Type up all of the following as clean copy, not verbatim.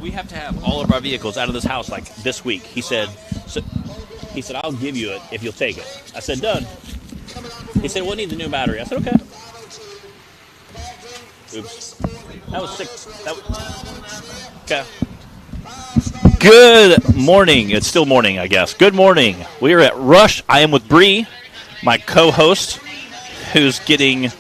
we have to have all of our vehicles out of this house like this week. He said, I'll give you it if you'll take it. I said, done. He said, we'll need the new battery. I said, okay. Oops. That was sick. Okay. Good morning. It's still morning, I guess. Good morning. We are at Rush. I am with Bree, my co-host, who's getting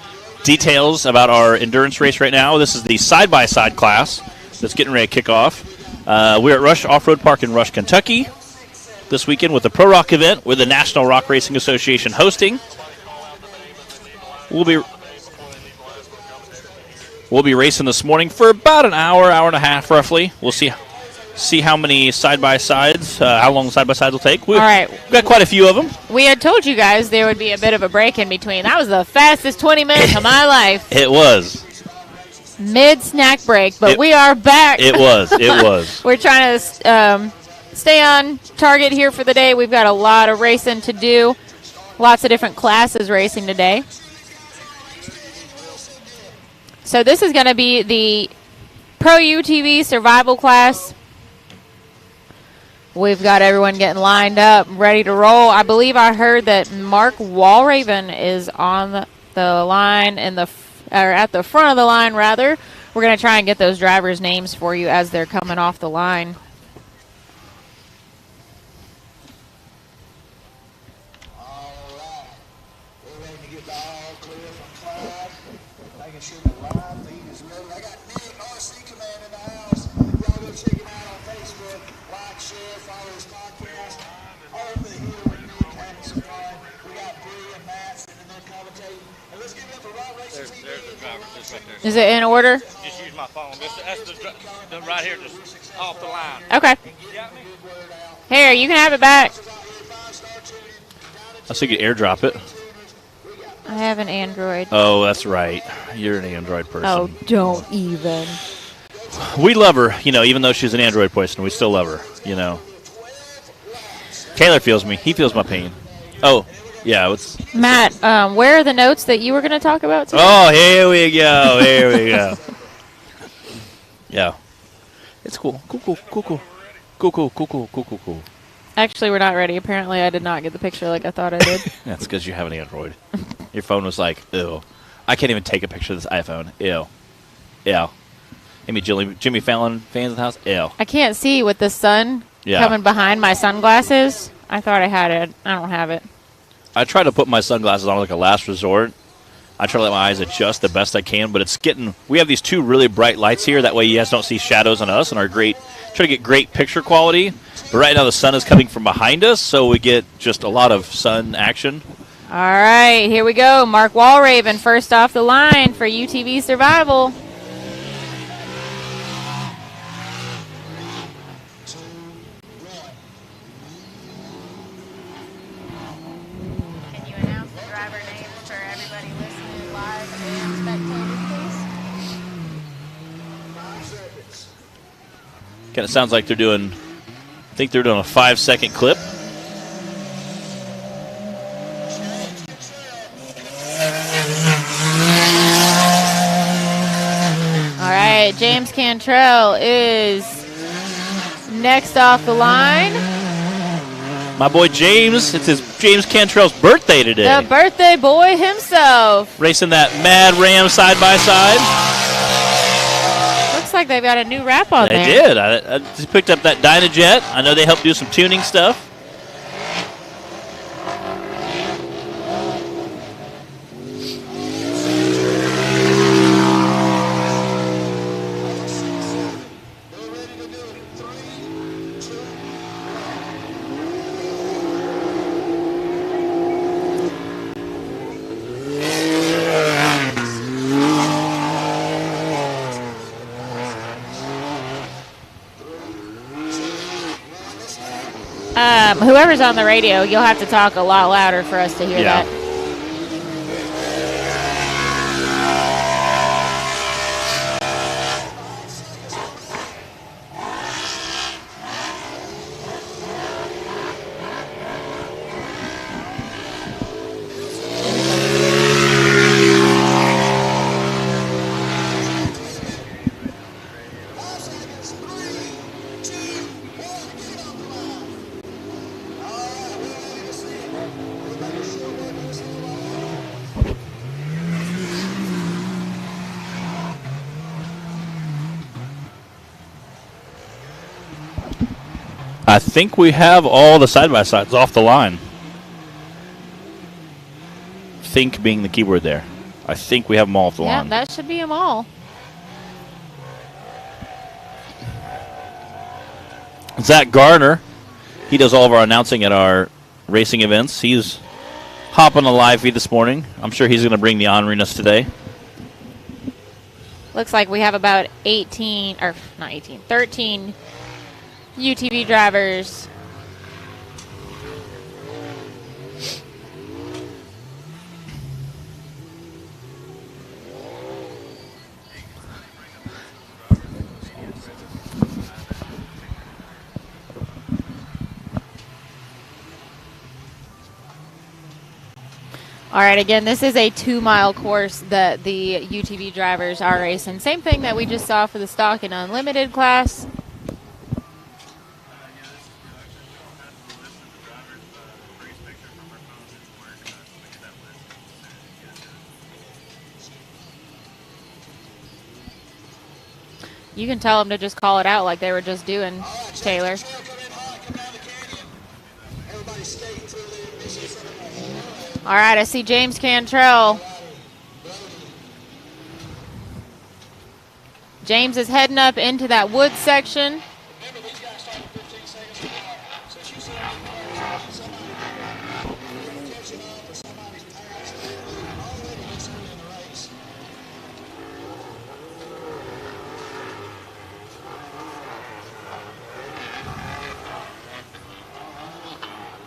details about our endurance race right now. This is the side-by-side class that's getting ready to kick off. We're at Rush Off-Road Park in Rush, Kentucky this weekend with the Pro Rock event with the National Rock Racing Association hosting. We'll be racing this morning for about an hour and a half roughly. We'll see how many side-by-sides, how long side-by-sides will take. We've got quite a few of them. We had told you guys there would be a bit of a break in between. That was the fastest 20 minutes of my life. It was. Mid-snack break, but we are back. It was. We're trying to stay on target here for the day. We've got a lot of racing to do. Lots of different classes racing today. So this is going to be the Pro UTV survival class. We've got everyone getting lined up, ready to roll. I believe I heard that Mark Walraven is on the line or at the front of the line, rather. We're going to try and get those drivers' names for you as they're coming off the line. Is it in order? Just use my phone. That's the right here, just off the line. Okay. Here, you can have it back. I think you could airdrop it. I have an Android. Oh, that's right. You're an Android person. Oh, don't even. We love her, even though she's an Android person. We still love her, Taylor feels me. He feels my pain. Oh, yeah. Matt, where are the notes that you were going to talk about today? Oh, here we go. Yeah. It's cool. Cool. Actually, we're not ready. Apparently, I did not get the picture like I thought I did. That's because you have an Android. Your phone was like, ew. I can't even take a picture of this iPhone. Ew. Maybe Jimmy Fallon fans in the house? Ew. I can't see with the sun coming behind my sunglasses. I thought I had it. I don't have it. I try to put my sunglasses on like a last resort. I try to let my eyes adjust the best I can, but we have these two really bright lights here. That way you guys don't see shadows on us and try to get great picture quality. But right now the sun is coming from behind us, so we get just a lot of sun action. All right, here we go. Mark Walraven first off the line for UTV Survival. Can you announce the driver names for everybody listening live and spectators, please? Kind of sounds like they're doing a 5-second clip. All right, James Cantrell is next off the line. My boy James, it's James Cantrell's birthday today. The birthday boy himself. Racing that Mad Ram side-by-side. Looks like they've got a new wrap on there. They did. I just picked up that Dynajet. I know they helped do some tuning stuff. Whoever's on the radio, you'll have to talk a lot louder for us to hear that. I think we have all the side-by-sides off the line. Think being the keyword there. I think we have them all off the line. Yeah, that should be them all. Zach Garner, he does all of our announcing at our racing events. He's hopping the live feed this morning. I'm sure he's going to bring the honoriness today. Looks like we have about 13 UTV drivers. All right, again, this is a 2-mile course that the UTV drivers are racing. Same thing that we just saw for the stock and unlimited class. You can tell them to just call it out like they were just doing, Taylor. All right, I see James Cantrell. James is heading up into that woods section.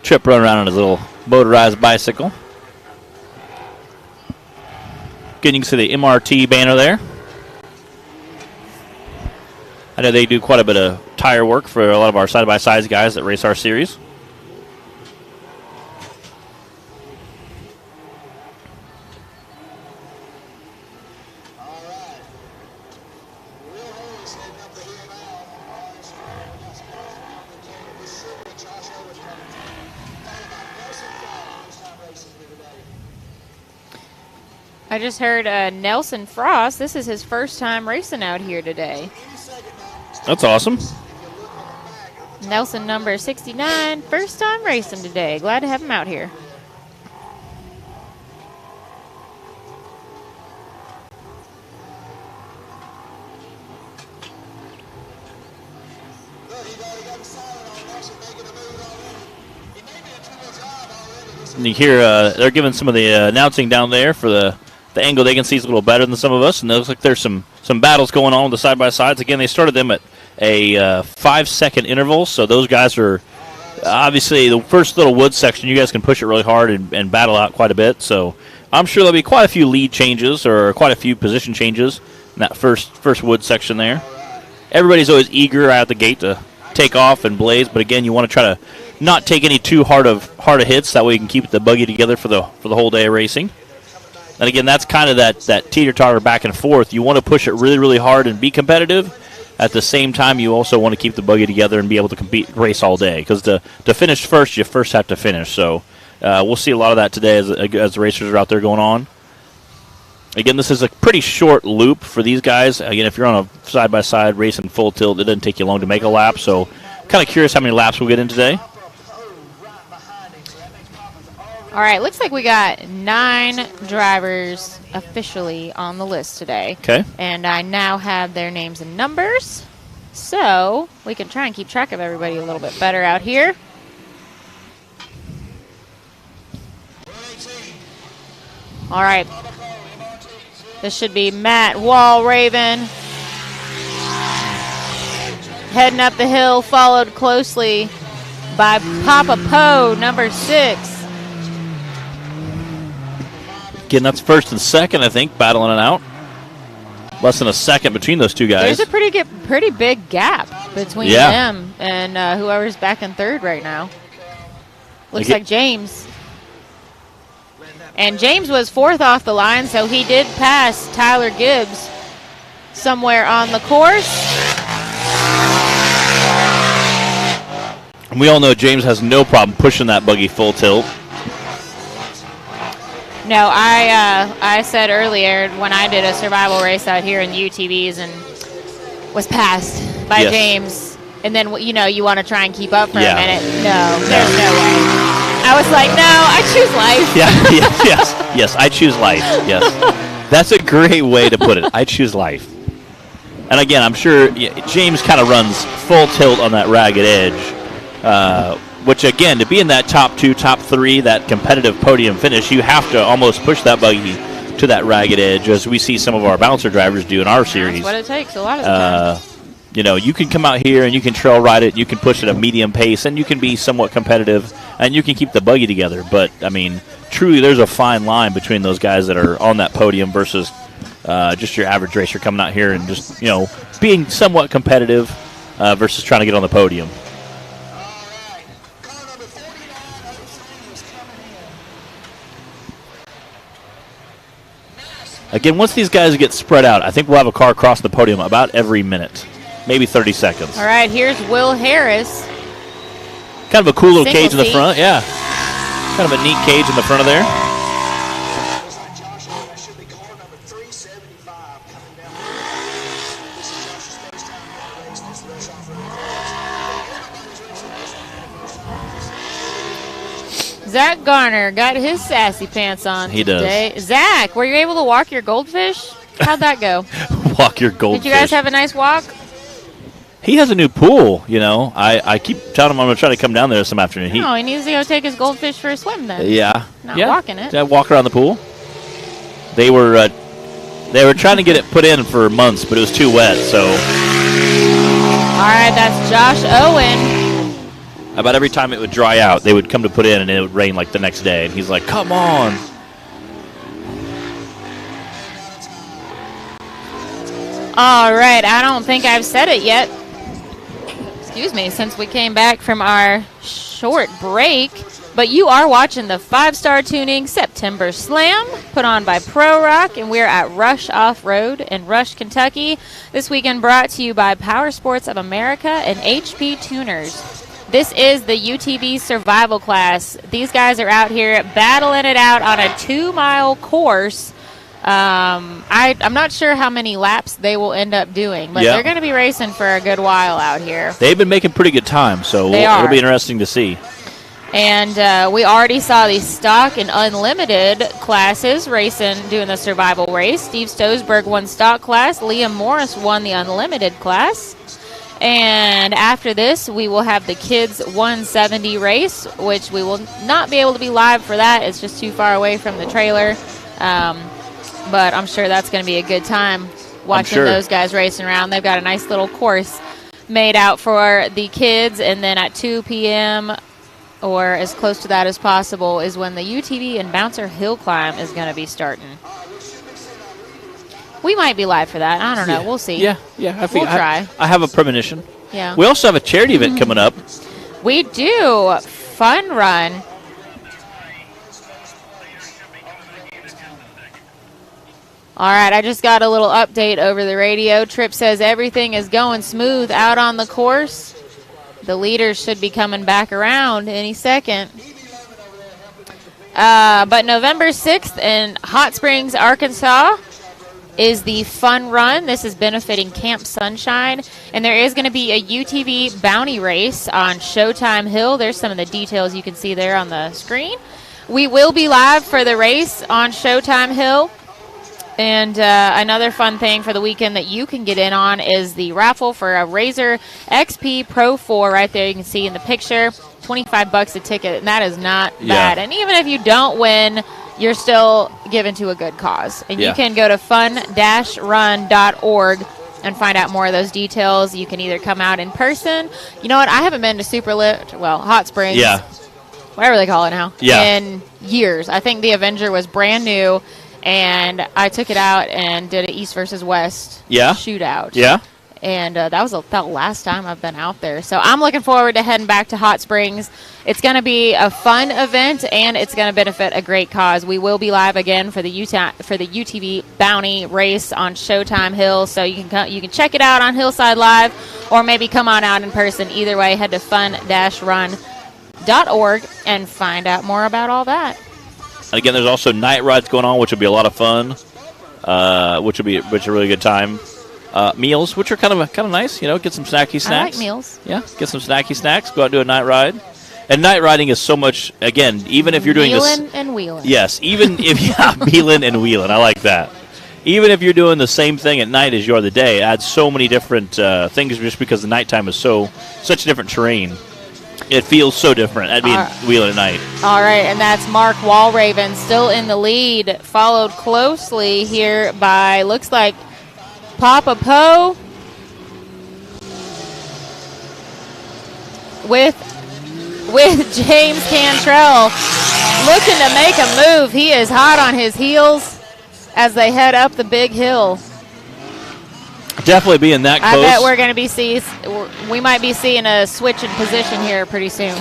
Chip running around on his little motorized bicycle. Again, you can see the MRT banner there. I know they do quite a bit of tire work for a lot of our side-by-sides guys that race our series. I just heard Nelson Frost. This is his first time racing out here today. That's awesome. Nelson, number 69, first time racing today. Glad to have him out here. And you hear they're giving some of the announcing down there for the angle they can see is a little better than some of us, and it looks like there's some battles going on with the side-by-sides. Again, they started them at a 5-second interval, so those guys are obviously the first little wood section. You guys can push it really hard and battle out quite a bit, so I'm sure there'll be quite a few lead changes or quite a few position changes in that first wood section there. Everybody's always eager out the gate to take off and blaze, but again, you want to try to not take any too hard of hits. That way you can keep the buggy together for the whole day of racing. And again, that's kind of that teeter-totter back and forth. You want to push it really, really hard and be competitive. At the same time, you also want to keep the buggy together and be able to race all day. Because to finish first, you first have to finish. So we'll see a lot of that today as the racers are out there going on. Again, this is a pretty short loop for these guys. Again, if you're on a side-by-side racing full tilt, it doesn't take you long to make a lap. So kind of curious how many laps we'll get in today. All right, looks like we got 9 drivers officially on the list today. Okay. And I now have their names and numbers, so we can try and keep track of everybody a little bit better out here. All right. This should be Matt Walraven. Heading up the hill, followed closely by Papa Poe, number 6. Again, that's first and second, I think, battling it out. Less than a second between those two guys. There's a pretty big gap between them and whoever's back in third right now. Looks like James. And James was 4th off the line, so he did pass Tyler Gibbs somewhere on the course. And we all know James has no problem pushing that buggy full tilt. No, I said earlier when I did a survival race out here in UTVs and was passed by James. and then you want to try and keep up for a Yeah. minute. No, there's no way. I was like, no, I choose life. Yeah, yes, I choose life. Yes, that's a great way to put it. I choose life. And again, I'm sure James kind of runs full tilt on that ragged edge, which again, to be in that top 2, top 3, that competitive podium finish, you have to almost push that buggy to that ragged edge, as we see some of our bouncer drivers do in our series. That's what it takes a lot of the time. You can come out here and you can trail ride it, you can push at a medium pace, and you can be somewhat competitive, and you can keep the buggy together. But, I mean, truly there's a fine line between those guys that are on that podium versus just your average racer coming out here and just, being somewhat competitive versus trying to get on the podium. Again, once these guys get spread out, I think we'll have a car cross the podium about every minute, maybe 30 seconds. All right, here's Will Harris. Kind of a cool little Single cage in the seat. front, yeah. Kind of a neat cage in the front of there. Zach Garner got his sassy pants on He does. today. Zach, were you able to walk your goldfish? How'd that go? Walk your goldfish. Did you guys have a nice walk? He has a new pool, I keep telling him I'm going to try to come down there some afternoon. No, he needs to go take his goldfish for a swim then. Yeah. Not walking it. Yeah, walk around the pool. They were trying to get it put in for months, but it was too wet, so. All right, that's Josh Owen. About every time it would dry out, they would come to put in, and it would rain like the next day. And he's like, come on. All right, I don't think I've said it yet. Excuse me, since we came back from our short break. But you are watching the 5-Star Tuning September Slam, put on by Pro Rock, and we're at Rush Off-Road in Rush, Kentucky. This weekend brought to you by Power Sports of America and HP Tuners. This is the UTV survival class. These guys are out here battling it out on a 2-mile course. I'm not sure how many laps they will end up doing, but they're going to be racing for a good while out here. They've been making pretty good time, so it'll be interesting to see. And we already saw the stock and unlimited classes racing, doing the survival race. Steve Stosberg won stock class. Liam Morris won the unlimited class. And after this, we will have the kids 170 race, which we will not be able to be live for that. It's just too far away from the trailer. But I'm sure that's going to be a good time watching those guys racing around. They've got a nice little course made out for the kids. And then at 2 p.m. or as close to that as possible is when the UTV and Bouncer Hill Climb is going to be starting. We might be live for that. I don't know. We'll see. Yeah. We'll try. I have a premonition. Yeah. We also have a charity event coming up. We do. Fun Run. All right, I just got a little update over the radio. Tripp says everything is going smooth out on the course. The leaders should be coming back around any second. But November 6th in Hot Springs, Arkansas, is the Fun Run. This is benefiting Camp Sunshine. And there is going to be a UTV bounty race on Showtime Hill. There's some of the details you can see there on the screen. We will be live for the race on Showtime Hill. And another fun thing for the weekend that you can get in on is the raffle for a Razor XP Pro 4 right there. You can see in the picture, $25 a ticket, and that is not bad. And even if you don't win, you're still given to a good cause. And you can go to fun-run.org and find out more of those details. You can either come out in person. You know what? I haven't been to Hot Springs, whatever they call it now, in years. I think the Avenger was brand new. And I took it out and did an East versus West shootout. Yeah. And that was the last time I've been out there. So I'm looking forward to heading back to Hot Springs. It's going to be a fun event, and it's going to benefit a great cause. We will be live again for the UTV Bounty race on Showtime Hill. So you can check it out on Hillside Live, or maybe come on out in person. Either way, head to fun-run.org and find out more about all that. And again, there's also night rides going on, which will be a lot of fun, which will be a really good time. meals, which are kind of nice. Get some snacky snacks. I like meals. Yeah, get some snacky snacks. Go out and do a night ride. And night riding is so much. Again, even if you're doing this, Mealin' and wheeling. yes, even if mealin' and wheeling, I like that. Even if you're doing the same thing at night as you are the day, it adds so many different things just because the nighttime is such different terrain. It feels so different at being wheeling at night. All right, and that's Mark Walraven still in the lead, followed closely here by, looks like, Papa Poe with James Cantrell looking to make a move. He is hot on his heels as they head up the big hill. Definitely being that close. I bet we're going to we might be seeing a switch in position here pretty soon.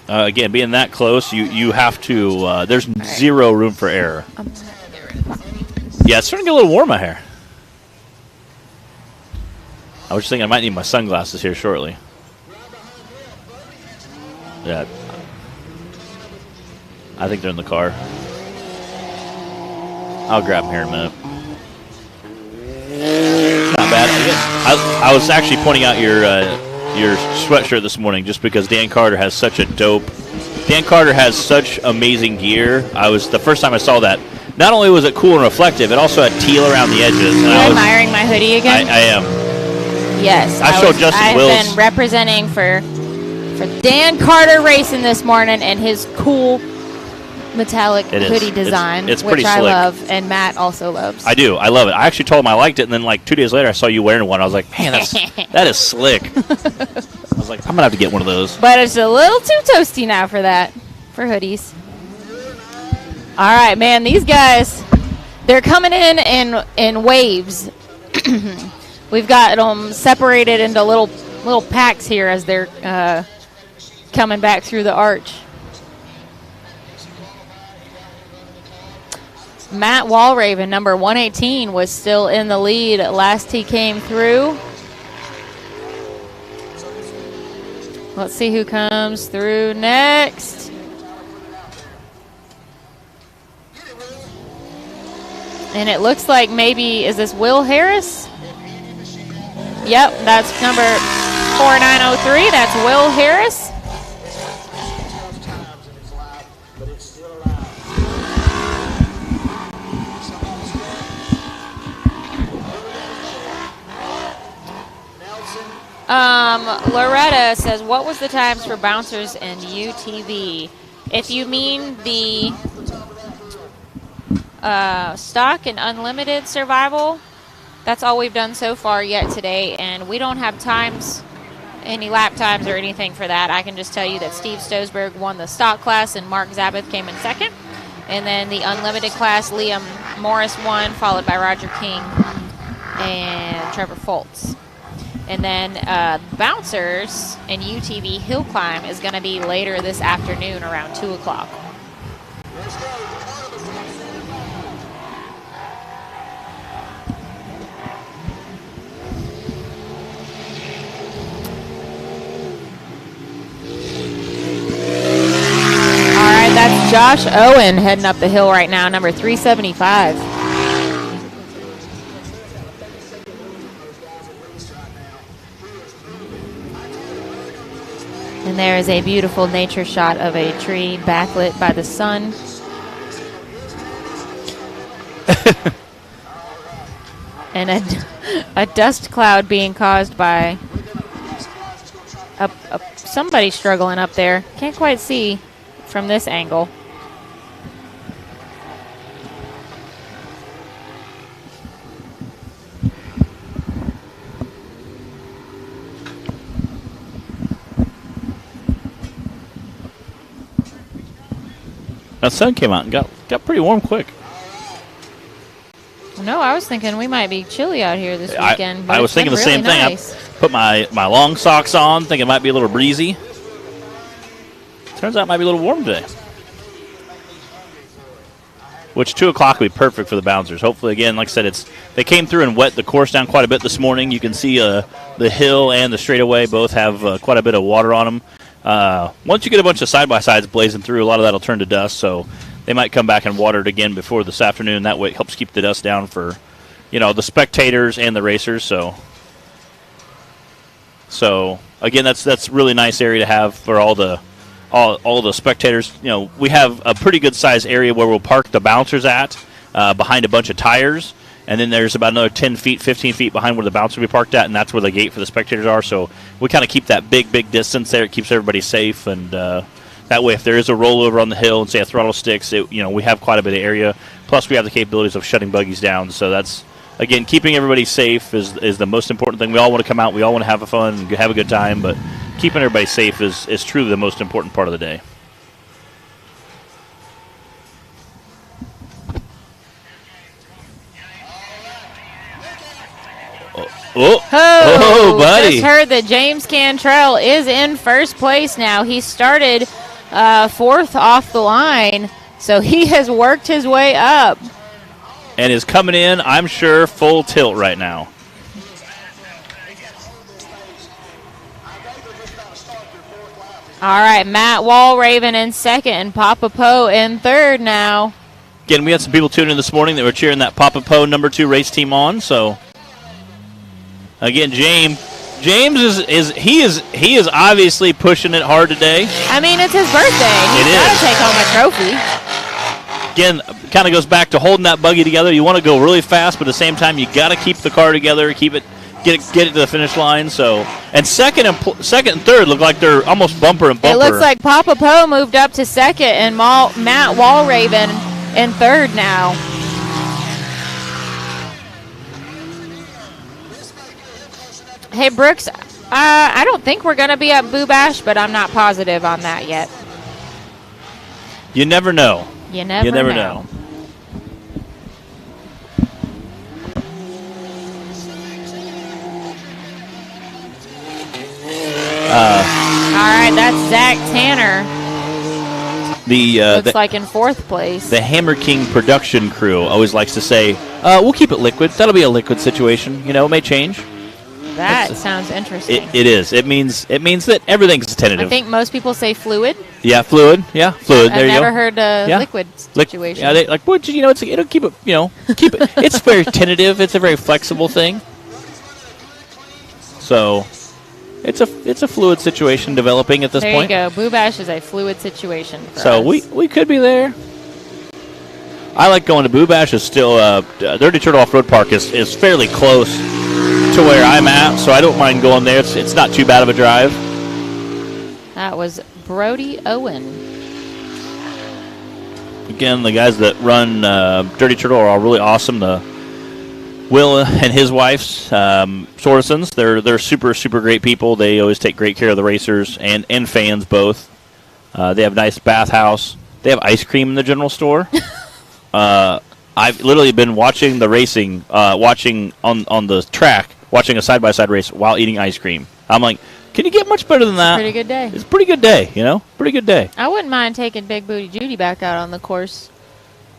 Again, being that close, you have to, there's zero room for error. Yeah, it's starting to get a little warm out here. I was just thinking I might need my sunglasses here shortly. Yeah. I think they're in the car. I'll grab them here in a minute. Not bad. I was actually pointing out your sweatshirt this morning just because Dan Carter has such amazing gear. The first time I saw that, not only was it cool and reflective, it also had teal around the edges. And You're admiring my hoodie again? I am. Yes. I've been representing for Dan Carter Racing this morning and his cool metallic hoodie design, it's which pretty I slick. love, and Matt also loves. I do. I love it. I actually told him I liked it, and then like 2 days later, I saw you wearing one. I was like, man, that is slick. I was like, I'm going to have to get one of those. But it's a little too toasty now for hoodies. All right, man, these guys, they're coming in waves. We've got them separated into little packs here as they're coming back through the arch. Matt Walraven, number 118, was still in the lead last he came through. Let's see who comes through next. And it looks like maybe, is this Will Harris? Yep, that's number 4903. That's Will Harris. Loretta says, what was the times for bouncers and UTV? If you mean the stock and unlimited survival, that's all we've done so far yet today, and we don't have times, any lap times or anything for that. I can just tell you that Steve Stosberg won the stock class and Mark Zabeth came in second, and then the unlimited class, Liam Morris won, followed by Roger King and Trevor Foltz. And then bouncers and UTV hill climb is going to be later this afternoon around 2 o'clock. All right, that's Josh Owen heading up the hill right now, number 375. And there is a beautiful nature shot of a tree backlit by the sun. And a dust cloud being caused by somebody struggling up there. Can't quite see from this angle. The sun came out and got pretty warm quick. No, I was thinking we might be chilly out here this weekend. I was thinking the same thing. Nice. I put my long socks on, thinking it might be a little breezy. Turns out it might be a little warm today. Which 2 o'clock will be perfect for the bouncers. Hopefully, again, like I said, they came through and wet the course down quite a bit this morning. You can see the hill and the straightaway both have quite a bit of water on them. Once you get a bunch of side-by-sides blazing through, a lot of that will turn to dust, so they might come back and water it again before this afternoon. That way it helps keep the dust down for, the spectators and the racers. So again, that's really nice area to have for all the spectators. We have a pretty good size area where we'll park the bouncers at behind a bunch of tires, and then there's about another 10 feet, 15 feet behind where the bouncer will be parked at, and that's where the gate for the spectators are. So we kind of keep that big distance there. It keeps everybody safe, and that way if there is a rollover on the hill and say a throttle sticks, we have quite a bit of area. Plus we have the capabilities of shutting buggies down. So that's, again, keeping everybody safe is the most important thing. We all want to come out. We all want to have fun and have a good time, but keeping everybody safe is truly the most important part of the day. Oh, buddy. Just heard that James Cantrell is in first place now. He started fourth off the line, so he has worked his way up. And is coming in, I'm sure, full tilt right now. All right, Matt Walraven in second and Papa Poe in third now. Again, we had some people tuning in this morning that were cheering that Papa Poe number 2 race team on. So, again, James is obviously pushing it hard today. I mean, it's his birthday. He's got to take home a trophy. Again, kind of goes back to holding that buggy together. You want to go really fast, but at the same time, you got to keep the car together, get it to the finish line. So, and second and third look like they're almost bumper and bumper. It looks like Papa Poe moved up to second, and Matt Walraven in third now. Hey, Brooks, I don't think we're going to be at Boo Bash, but I'm not positive on that yet. You never know. You never know. All right, that's Zach Tanner. Looks like in fourth place. The Hammer King production crew always likes to say, we'll keep it liquid. That'll be a liquid situation. It may change. That sounds interesting. It is. It means that everything's tentative. I think most people say fluid. Yeah, fluid. Yeah, fluid. I've never heard a liquid situation. Yeah, it'll keep it. Keep it. It's very tentative. It's a very flexible thing. So, it's a fluid situation developing at this point. There you go. Boo Bash is a fluid situation for so us. we could be there. I like going to Boo Bash. Is still Dirty Turtle Off-Road Park is fairly close to where I'm at, so I don't mind going there. It's not too bad of a drive. That was Brody Owen. Again, the guys that run Dirty Turtle are all really awesome. Will and his wife's Sorensen's, they're super, super great people. They always take great care of the racers and fans both. They have a nice bathhouse. They have ice cream in the general store. I've literally been watching the racing, watching on the track, watching a side-by-side race while eating ice cream. I'm like, can you get much better than that? Pretty good day. It's a pretty good day, Pretty good day. I wouldn't mind taking Big Booty Judy back out on the course.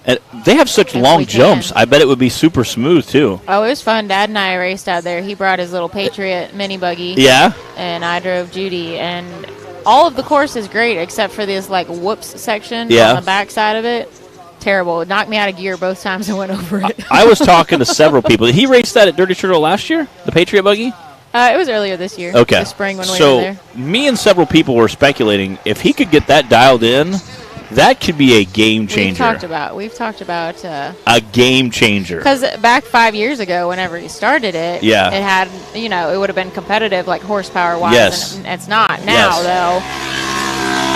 And they have such long jumps. I bet it would be super smooth, too. Oh, it was fun. Dad and I raced out there. He brought his little Patriot mini buggy. Yeah? And I drove Judy. And all of the course is great except for this, whoops section on the back side of it. Terrible. It knocked me out of gear both times I went over it. I was talking to several people. Did he race that at Dirty Turtle last year? The Patriot buggy? It was earlier this year. Okay. The spring when we were there. So, me and several people were speculating if he could get that dialed in, that could be a game changer. We've talked about a game changer. Because back 5 years ago, whenever he started it, it had, it would have been competitive, horsepower-wise. Yes. And it's not now, though.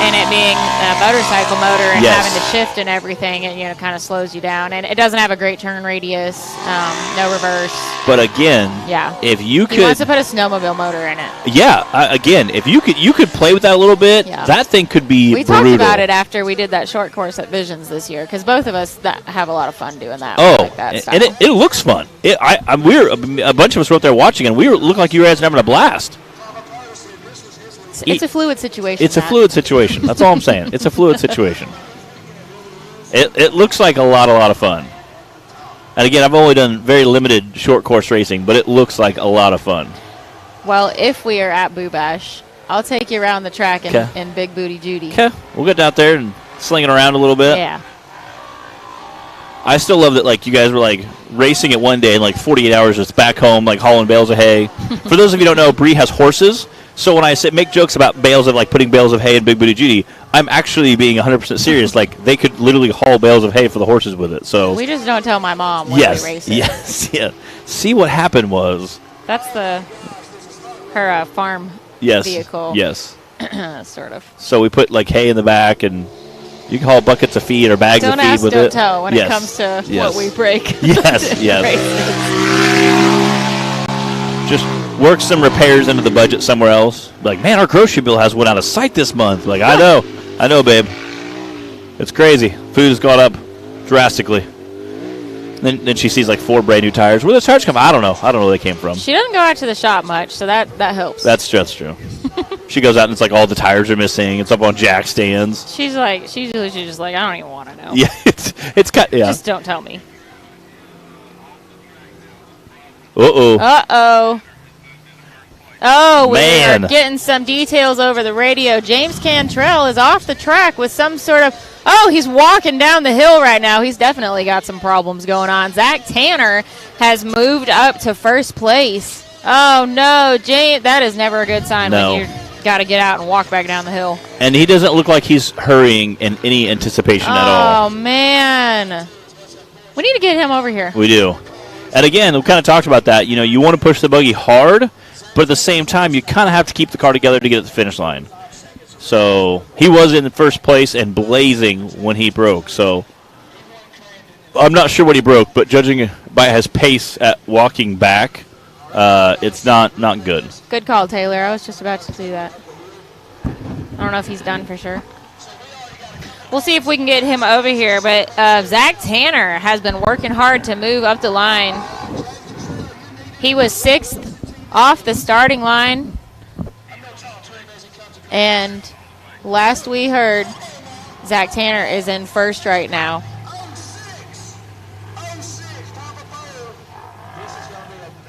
And it being a motorcycle motor and having to shift and everything, it kind of slows you down. And it doesn't have a great turn radius, no reverse. But again, if you could, he wants to put a snowmobile motor in it. Yeah, again, if you could play with that a little bit, that thing could be We brutal. talked about it after we did that short course at Visions this year, because both of us have a lot of fun doing that. And it looks fun. A bunch of us were out there watching, and we looked like you guys were having a blast. It's a fluid situation. It's a fluid situation. That's all I'm saying. It's a fluid situation. It looks like a lot of fun. And again, I've only done very limited short course racing, but it looks like a lot of fun. Well, if we are at Boo Bash, I'll take you around the track in Big Booty Judy. Okay, we'll get out there and sling it around a little bit. Yeah. I still love that, like, you guys were, like, racing it one day and, like, 48 hours just back home, like, hauling bales of hay. For those of you who don't know, Bree has horses. So when I make jokes about bales of, like, putting bales of hay in Big Booty Judy, I'm actually being 100% serious. Like, they could literally haul bales of hay for the horses with it. So we just don't tell my mom when we race it. Yes, yeah. See, what happened was... That's her farm vehicle. Yes. Sort of. So we put, like, hay in the back, and you can haul buckets of feed or bags of feed with it. Don't tell when it comes to what we break. Yes, Just work some repairs into the budget somewhere else. Like, man, our grocery bill has went out of sight this month. Like, I know, babe. It's crazy. Food has gone up drastically. Then she sees, like, 4 brand new tires. Where the tires come from? I don't know. I don't know where they came from. She doesn't go out to the shop much, so that helps. That's true. She goes out and it's like all the tires are missing. It's up on jack stands. She's usually just like, I don't even want to know. Yeah, it's cut. Yeah. Just don't tell me. Uh-oh. Oh, we're getting some details over the radio. James Cantrell is off the track with some sort of... Oh, he's walking down the hill right now. He's definitely got some problems going on. Zach Tanner has moved up to first place. Oh, no, James, that is never a good sign when you're got to get out and walk back down the hill. And he doesn't look like he's hurrying in any anticipation at all. Oh, man. We need to get him over here. We do. And again, we kind of talked about that. You know, you want to push the buggy hard, but at the same time, you kind of have to keep the car together to get at the finish line. So he was in first place and blazing when he broke. So I'm not sure what he broke, but judging by his pace at walking back, it's not good. Good call, Taylor. I was just about to do that. I don't know if he's done for sure. We'll see if we can get him over here. But Zach Tanner has been working hard to move up the line. He was 6th off the starting line. And last we heard, Zach Tanner is in first right now.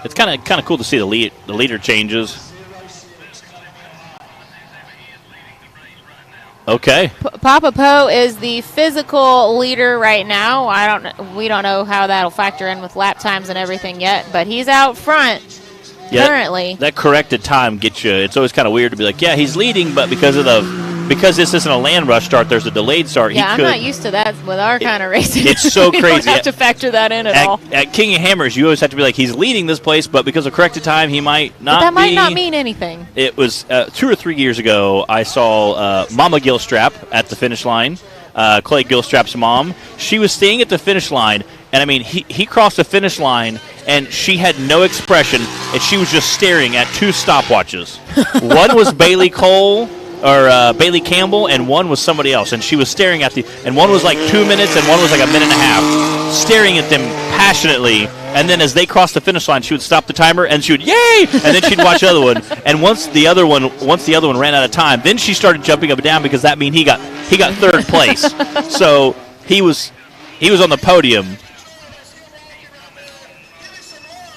It's kind of cool to see the leader changes. Okay. Papa Poe is the physical leader right now. We don't know how that'll factor in with lap times and everything yet, but he's out front currently. That corrected time gets you. It's always kind of weird to be like, yeah, he's leading, but because this isn't a land rush start, there's a delayed start. Yeah, I'm not used to that with our kind of racing. It's so crazy. We don't have to factor that in at all. At King of Hammers, you always have to be like, he's leading this place, but because of corrected time, he might not be. But that might not mean anything. It was 2 or 3 years ago, I saw Mama Gilstrap at the finish line, Clay Gilstrap's mom. She was staying at the finish line, and I mean, he crossed the finish line, and she had no expression, and she was just staring at 2 stopwatches. One was Bailey Cole, or Bailey Campbell, and one was somebody else. And she was staring at and one was like 2 minutes, and one was like a minute and a half, staring at them passionately. And then as they crossed the finish line, she would stop the timer, and she would, yay! And then she'd watch the other one. And once the other one ran out of time, then she started jumping up and down because that means he got 3rd place. So he was on the podium.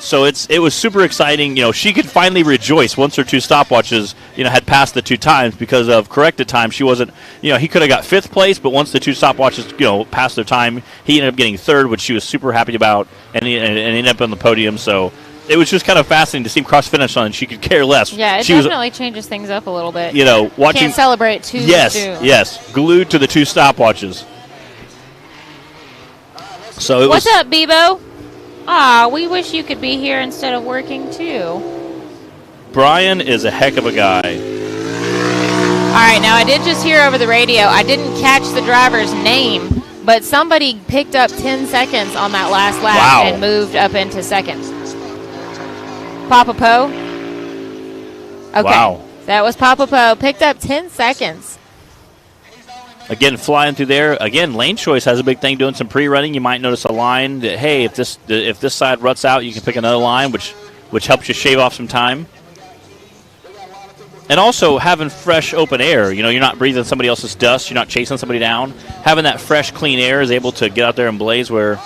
So it was super exciting. You know, she could finally rejoice once her 2 stopwatches, had passed the 2 times because of corrected time. She wasn't, he could have got 5th place, but once the 2 stopwatches, passed their time, he ended up getting 3rd, which she was super happy about, and ended up on the podium. So it was just kind of fascinating to see him cross finish line. She could care less. Yeah, it definitely changes things up a little bit. Watching. Can't celebrate too soon. Yes, glued to the 2 stopwatches. So What's up, Bebo? We wish you could be here instead of working, too. Brian is a heck of a guy. All right, now I did just hear over the radio, I didn't catch the driver's name, but somebody picked up 10 seconds on that last lap and moved up into 2nd. Papa Poe? Okay. Wow. That was Papa Poe. Picked up 10 seconds. Again, flying through there. Again, lane choice has a big thing. Doing some pre-running, you might notice a line that, hey, if this side ruts out, you can pick another line, which helps you shave off some time. And also having fresh open air. You're not breathing somebody else's dust. You're not chasing somebody down. Having that fresh, clean air is able to get out there and blaze where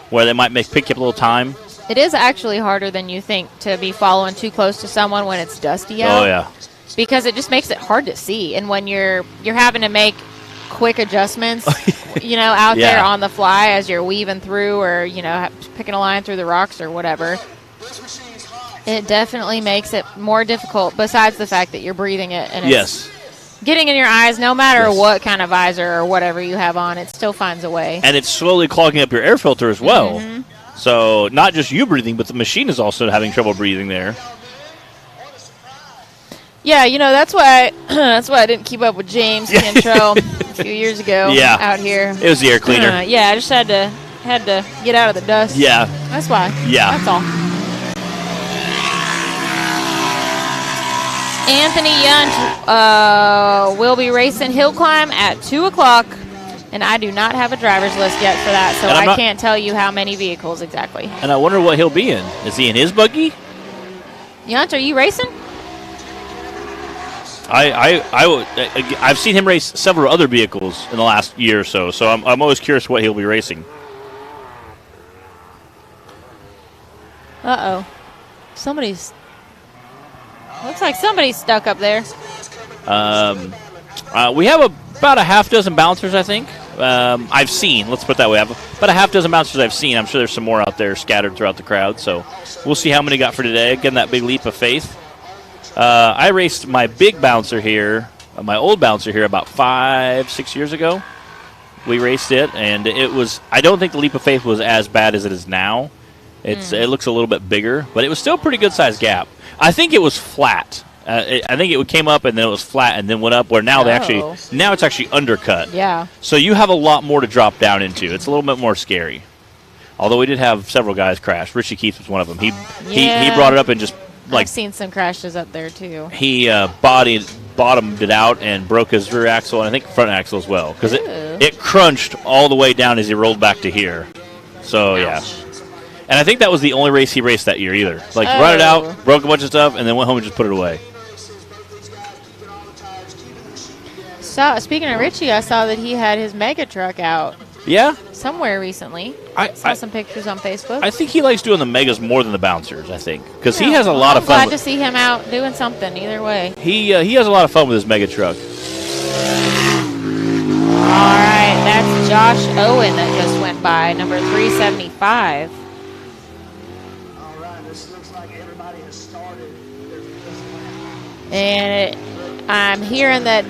they might pick you up a little time. It is actually harder than you think to be following too close to someone when it's dusty out. Oh yeah. Because it just makes it hard to see, and when you're having to make quick adjustments out Yeah. there on the fly as you're weaving through or, picking a line through the rocks or whatever. It definitely makes it more difficult besides the fact that you're breathing it and it's getting in your eyes no matter what kind of visor or whatever you have on. It still finds a way. And it's slowly clogging up your air filter as well. So not just you breathing, but the machine is also having trouble breathing there. Yeah, that's why I didn't keep up with James Cantrell a few years ago out here. It was the air cleaner. I just had to get out of the dust. Yeah. That's why. Yeah. That's all. Anthony Yunt will be racing hill climb at 2 o'clock, and I do not have a driver's list yet for that, so I can't tell you how many vehicles exactly. And I wonder what he'll be in. Is he in his buggy? Yunt, are you racing? I've seen him race several other vehicles in the last year or so I'm always curious what he'll be racing. Uh-oh. Looks like somebody's stuck up there. We have about a half dozen bouncers, I think. I've seen, let's put it that way. About a half dozen bouncers I've seen. I'm sure there's some more out there scattered throughout the crowd, so we'll see how many got for today. Again, that big leap of faith. I raced my big bouncer here, my old bouncer here about 5-6 years ago. We raced it, and I don't think the leap of faith was as bad as it is now. It looks a little bit bigger, but it was still a pretty good sized gap. I think it was flat. I think it came up and then it was flat and then went up. Where now now it's actually undercut. Yeah. So you have a lot more to drop down into. It's a little bit more scary. Although we did have several guys crash. Richie Keith was one of them. He brought it up and just I've seen some crashes up there too. He bottomed it out and broke his rear axle and I think front axle as well because it crunched all the way down as he rolled back to here. So yeah. And I think that was the only race he raced that year either. Brought it out, broke a bunch of stuff, and then went home and just put it away. So, speaking of Richie, I saw that he had his mega truck out. Yeah? Somewhere recently. I saw some pictures on Facebook. I think he likes doing the megas more than the bouncers, I think. Because he has a lot of fun. I'm glad to see him out doing something either way. He has a lot of fun with his mega truck. All right, that's Josh Owen that just went by, number 375. And I'm hearing that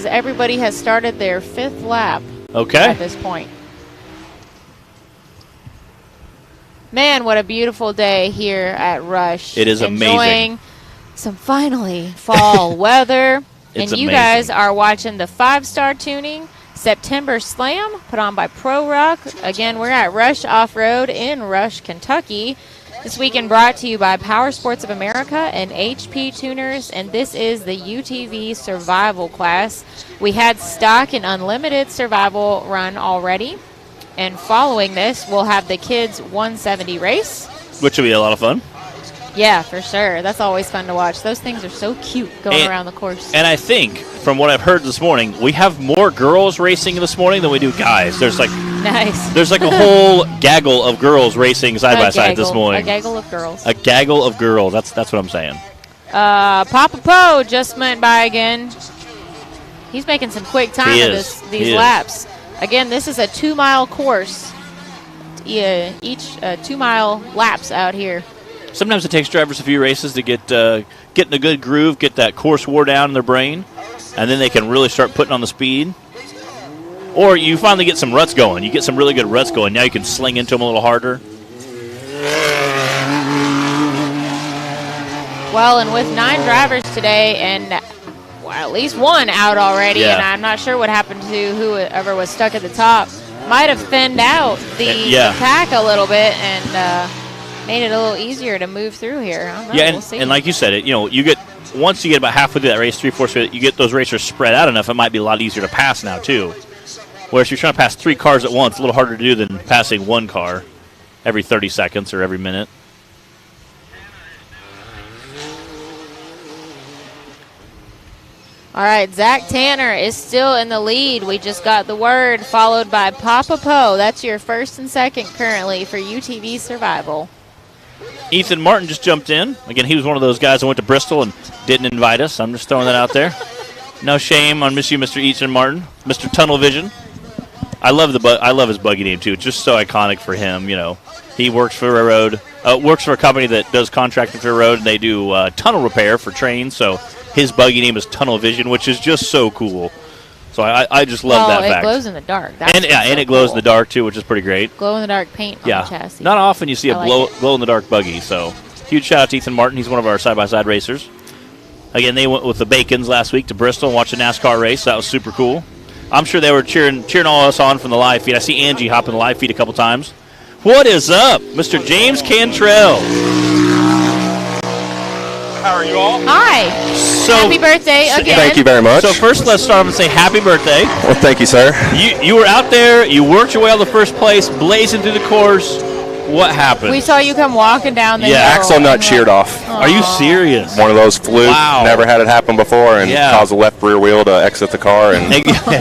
everybody has started their 5th lap at this point. Man, what a beautiful day here at Rush. It is amazing. Enjoying some finally fall weather. And you guys are watching the 5-Star Tuning September Slam put on by Pro Rock. Again, we're at Rush Off-Road in Rush, Kentucky. This weekend brought to you by Power Sports of America and HP Tuners, and this is the UTV Survival class. We had stock and unlimited survival run already, and following this, we'll have the kids 170 race. Which will be a lot of fun. Yeah, for sure. That's always fun to watch. Those things are so cute going around the course. And I think, from what I've heard this morning, we have more girls racing this morning than we do guys. There's nice. There's a whole gaggle of girls racing side by side this morning. A gaggle of girls. A gaggle of girls. That's what I'm saying. Papa Poe just went by again. He's making some quick time with these laps. Again, this is a 2-mile course. Each 2-mile laps out here. Sometimes it takes drivers a few races to get in a good groove, get that course wore down in their brain, and then they can really start putting on the speed. Or you finally get some ruts going. You get some really good ruts going. Now you can sling into them a little harder. Well, and with 9 drivers today and at least one out already, and I'm not sure what happened to whoever was stuck at the top, might have thinned out the pack a little bit and made it a little easier to move through here. I don't know. Yeah, we'll see. And like you said, once you get about halfway through that race, 3/4, you get those racers spread out enough, it might be a lot easier to pass now too. Whereas if you're trying to pass 3 cars at once, it's a little harder to do than passing 1 car every 30 seconds or every minute. All right, Zach Tanner is still in the lead. We just got the word, followed by Papa Poe. That's your 1st and 2nd currently for UTV Survival. Ethan Martin just jumped in. Again, he was one of those guys that went to Bristol and didn't invite us. I'm just throwing that out there. No shame on you, Mr. Ethan Martin, Mr. Tunnel Vision. I love his buggy name too. It's just so iconic for him. He works for railroad, works for a company that does contracting for railroad, and they do tunnel repair for trains. So his buggy name is Tunnel Vision, which is just so cool. So I just love that fact. It glows in the dark. And it glows in the dark too, which is pretty great. Glow in the dark paint on the chassis. Not often you see a glow in the dark buggy. So huge shout out to Ethan Martin. He's one of our side by side racers. Again, they went with the Bacons last week to Bristol and watched a NASCAR race. So that was super cool. I'm sure they were cheering all of us on from the live feed. I see Angie hop in the live feed a couple times. What is up, Mr. James Cantrell? How are you all? Hi. Happy birthday again. Thank you very much. So first, let's start off and say happy birthday. Well, thank you, sir. You were out there. You worked your way out of the first place, blazing through the course. What happened? We saw you come walking down the hill. Axle nut sheared off. Are you serious? One of those fluke. Wow. Never had it happen before, and caused the left rear wheel to exit the car, and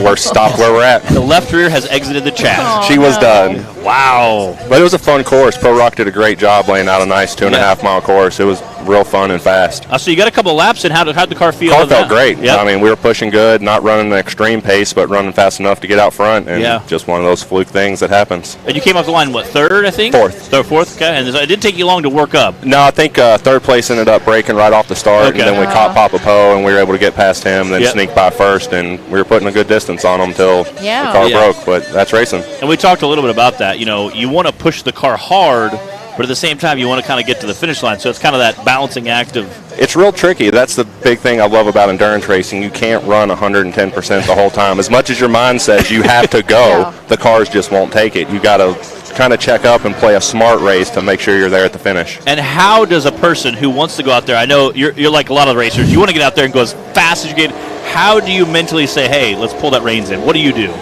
we're stopped where we're at. The left rear has exited the chat. She was done. Wow. But it was a fun course. Pro Rock did a great job laying out a nice 2.5 mile course. It was real fun and fast. So you got a couple laps in. How'd the car feel? Car felt great. Yep. I mean, we were pushing good, not running an extreme pace, but running fast enough to get out front, and just one of those fluke things that happens. And you came off the line, what, third, I think? Fourth, okay. And it didn't take you long to work up. No, I think third place ended up breaking right off the start, and then we caught Papa Poe, and we were able to get past him, then sneak by first, and we were putting a good distance on him until the car broke, but that's racing. And we talked a little bit about that. You want to push the car hard, but at the same time, you want to kind of get to the finish line. So it's kind of that balancing act of. It's real tricky. That's the big thing I love about endurance racing. You can't run 110% the whole time. As much as your mind says you have to go, the cars just won't take it. You got to kind of check up and play a smart race to make sure you're there at the finish. And how does a person who wants to go out there, I know you're like a lot of racers, you want to get out there and go as fast as you can. How do you mentally say, hey, let's pull that reins in? What do you do?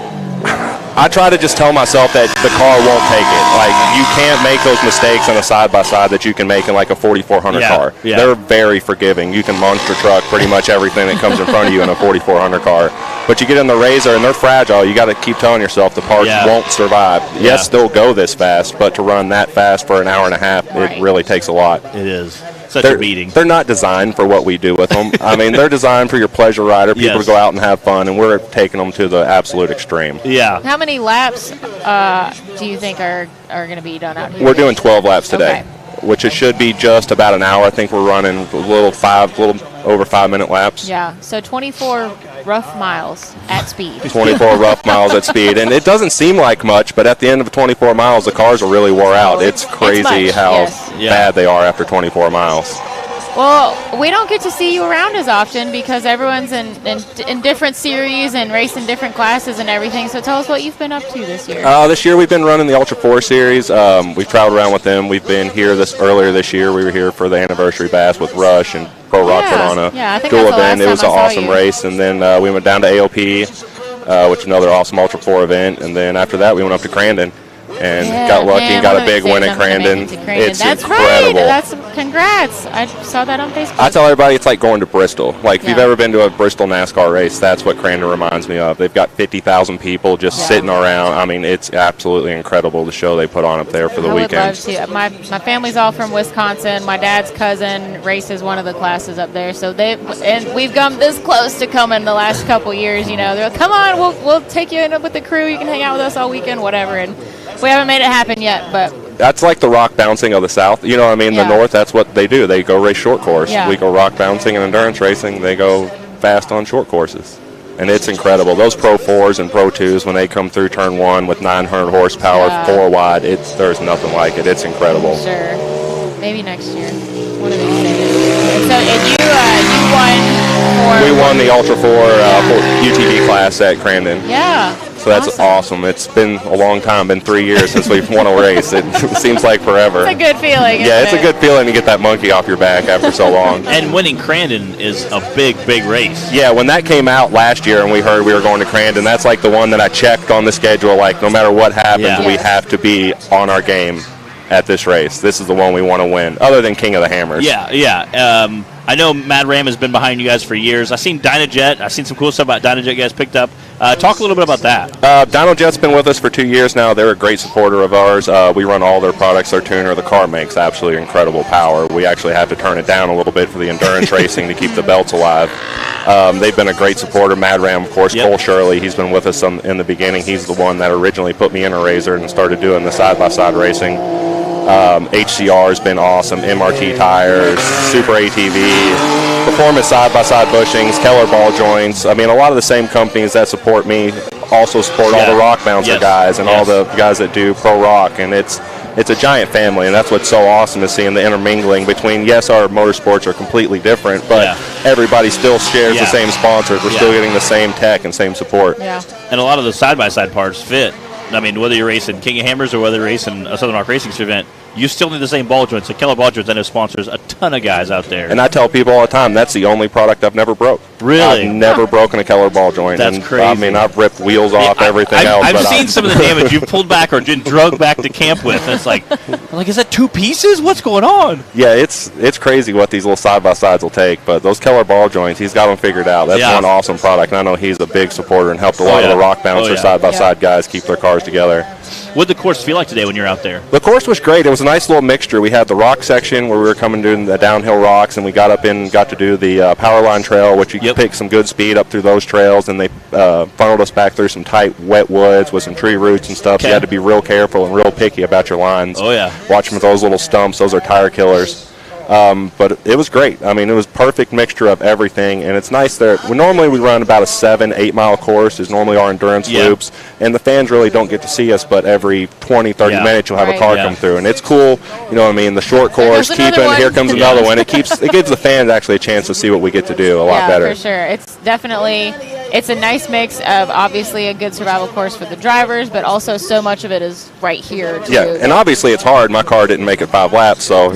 I try to just tell myself that the car won't take it. Like, you can't make those mistakes in a side-by-side that you can make in like a 4400 car. Yeah. They're very forgiving. You can monster truck pretty much everything that comes in front of you in a 4400 car. But you get in the Razor, and they're fragile. You got to keep telling yourself the parts won't survive. Yes, they'll go this fast, but to run that fast for an hour and a half, it really takes a lot. It is. Such a beating. They're not designed for what we do with them. I mean, they're designed for your pleasure rider, people to go out and have fun, and we're taking them to the absolute extreme. Yeah. How many laps do you think are going to be done out here? We're doing 12 laps today, which it should be just about an hour. I think we're running a little over 5-minute laps. Yeah, so 24 rough miles at speed. 24 rough miles at speed. And it doesn't seem like much, but at the end of 24 miles, the cars are really wore out. It's crazy how bad they are after 24 miles. Well, we don't get to see you around as often because everyone's in different series and racing different classes and everything. So tell us what you've been up to this year. This year we've been running the Ultra 4 series. We've traveled around with them. We've been here earlier this year. We were here for the anniversary bash with Rush and Pro Rock put on a cool event. It was an awesome race. And then we went down to AOP, which is another awesome Ultra 4 event. And then after that we went up to Crandon. And got lucky and got a big win at Crandon. It's incredible. Congrats. I saw that on Facebook. I tell everybody it's like going to Bristol. Like, if you've ever been to a Bristol NASCAR race, that's what Crandon reminds me of. They've got 50,000 people just sitting around. I mean, it's absolutely incredible, the show they put on up there for the weekend. I would love to. My family's all from Wisconsin. My dad's cousin races one of the classes up there. So we've come this close to coming the last couple years. They're like, come on, we'll take you in with the crew. You can hang out with us all weekend, whatever. And we haven't made it happen yet, but that's like the rock bouncing of the South. You know what I mean? The North, that's what they do. They go race short course. We go rock bouncing and endurance racing. They go fast on short courses. And it's incredible. Those Pro 4s and Pro 2s, when they come through turn one with 900 horsepower, 4 wide, there's nothing like it. It's incredible. Sure. Maybe next year. One of these days. And you won We won the Ultra 4 UTV class at Crandon. Yeah. So that's awesome. It's been a long time, been 3 years since we've won a race. It seems like forever. It's a good feeling. Yeah, it's a good feeling to get that monkey off your back after so long. And winning Crandon is a big, big race. Yeah, when that came out last year and we heard we were going to Crandon, that's like the one that I checked on the schedule, like no matter what happens, we have to be on our game at this race. This is the one we want to win, other than King of the Hammers. I know Mad Ram has been behind you guys for years. I've seen Dynajet. I've seen some cool stuff about Dynajet you guys picked up. Talk a little bit about that. DynoJet's been with us for 2 years now. They're a great supporter of ours. We run all their products. Their tuner, the car makes absolutely incredible power. We actually have to turn it down a little bit for the endurance racing to keep the belts alive. They've been a great supporter. Mad Ram, of course, Cole Shirley, he's been with us in the beginning. He's the one that originally put me in a RZR and started doing the side-by-side racing. HCR has been awesome. MRT tires, Super ATV, Performance side-by-side bushings, Keller ball joints. I mean, a lot of the same companies that support me also support all the rock bouncer guys and all the guys that do pro rock, and it's a giant family, and that's what's so awesome is seeing the intermingling between, yes, our motorsports are completely different, but everybody still shares the same sponsors. We're still getting the same tech and same support. Yeah. And a lot of the side-by-side parts fit. I mean, whether you're racing King of Hammers or whether you're racing a Southern Rock Racing event, you still need the same ball joints. The Keller ball joints, I know, sponsors a ton of guys out there. And I tell people all the time, that's the only product I've never broke. Really? I've never broken a Keller ball joint. That's crazy. I mean, I've ripped wheels off, everything else. I've seen some of the damage you've pulled back or drug back to camp with. And it's like, is that 2 pieces? What's going on? Yeah, it's crazy what these little side-by-sides will take. But those Keller ball joints, he's got them figured out. That's one awesome product. And I know he's a big supporter and helped a lot of the rock bouncer side-by-side guys keep their cars together. What did the course feel like today when you're out there? The course was great. It was a nice little mixture. We had the rock section where we were coming doing the downhill rocks, and we got to do the power line trail, which you could pick some good speed up through those trails, and they funneled us back through some tight, wet woods with some tree roots and stuff. So you had to be real careful and real picky about your lines. Oh, yeah. Watch them with those little stumps. Those are tire killers. But it was great. I mean, it was perfect mixture of everything, and it's nice there. Normally we run about a 7-8 mile course is normally our endurance loops, and the fans really don't get to see us, but every 20-30 minutes you'll have a car come through, and it's cool. You know what I mean? The short course, here comes another one. It gives the fans actually a chance to see what we get to do a lot better. Yeah, for sure. It's a nice mix of obviously a good survival course for the drivers, but also so much of it is right here too. Yeah, and obviously it's hard. My car didn't make it 5 laps, so.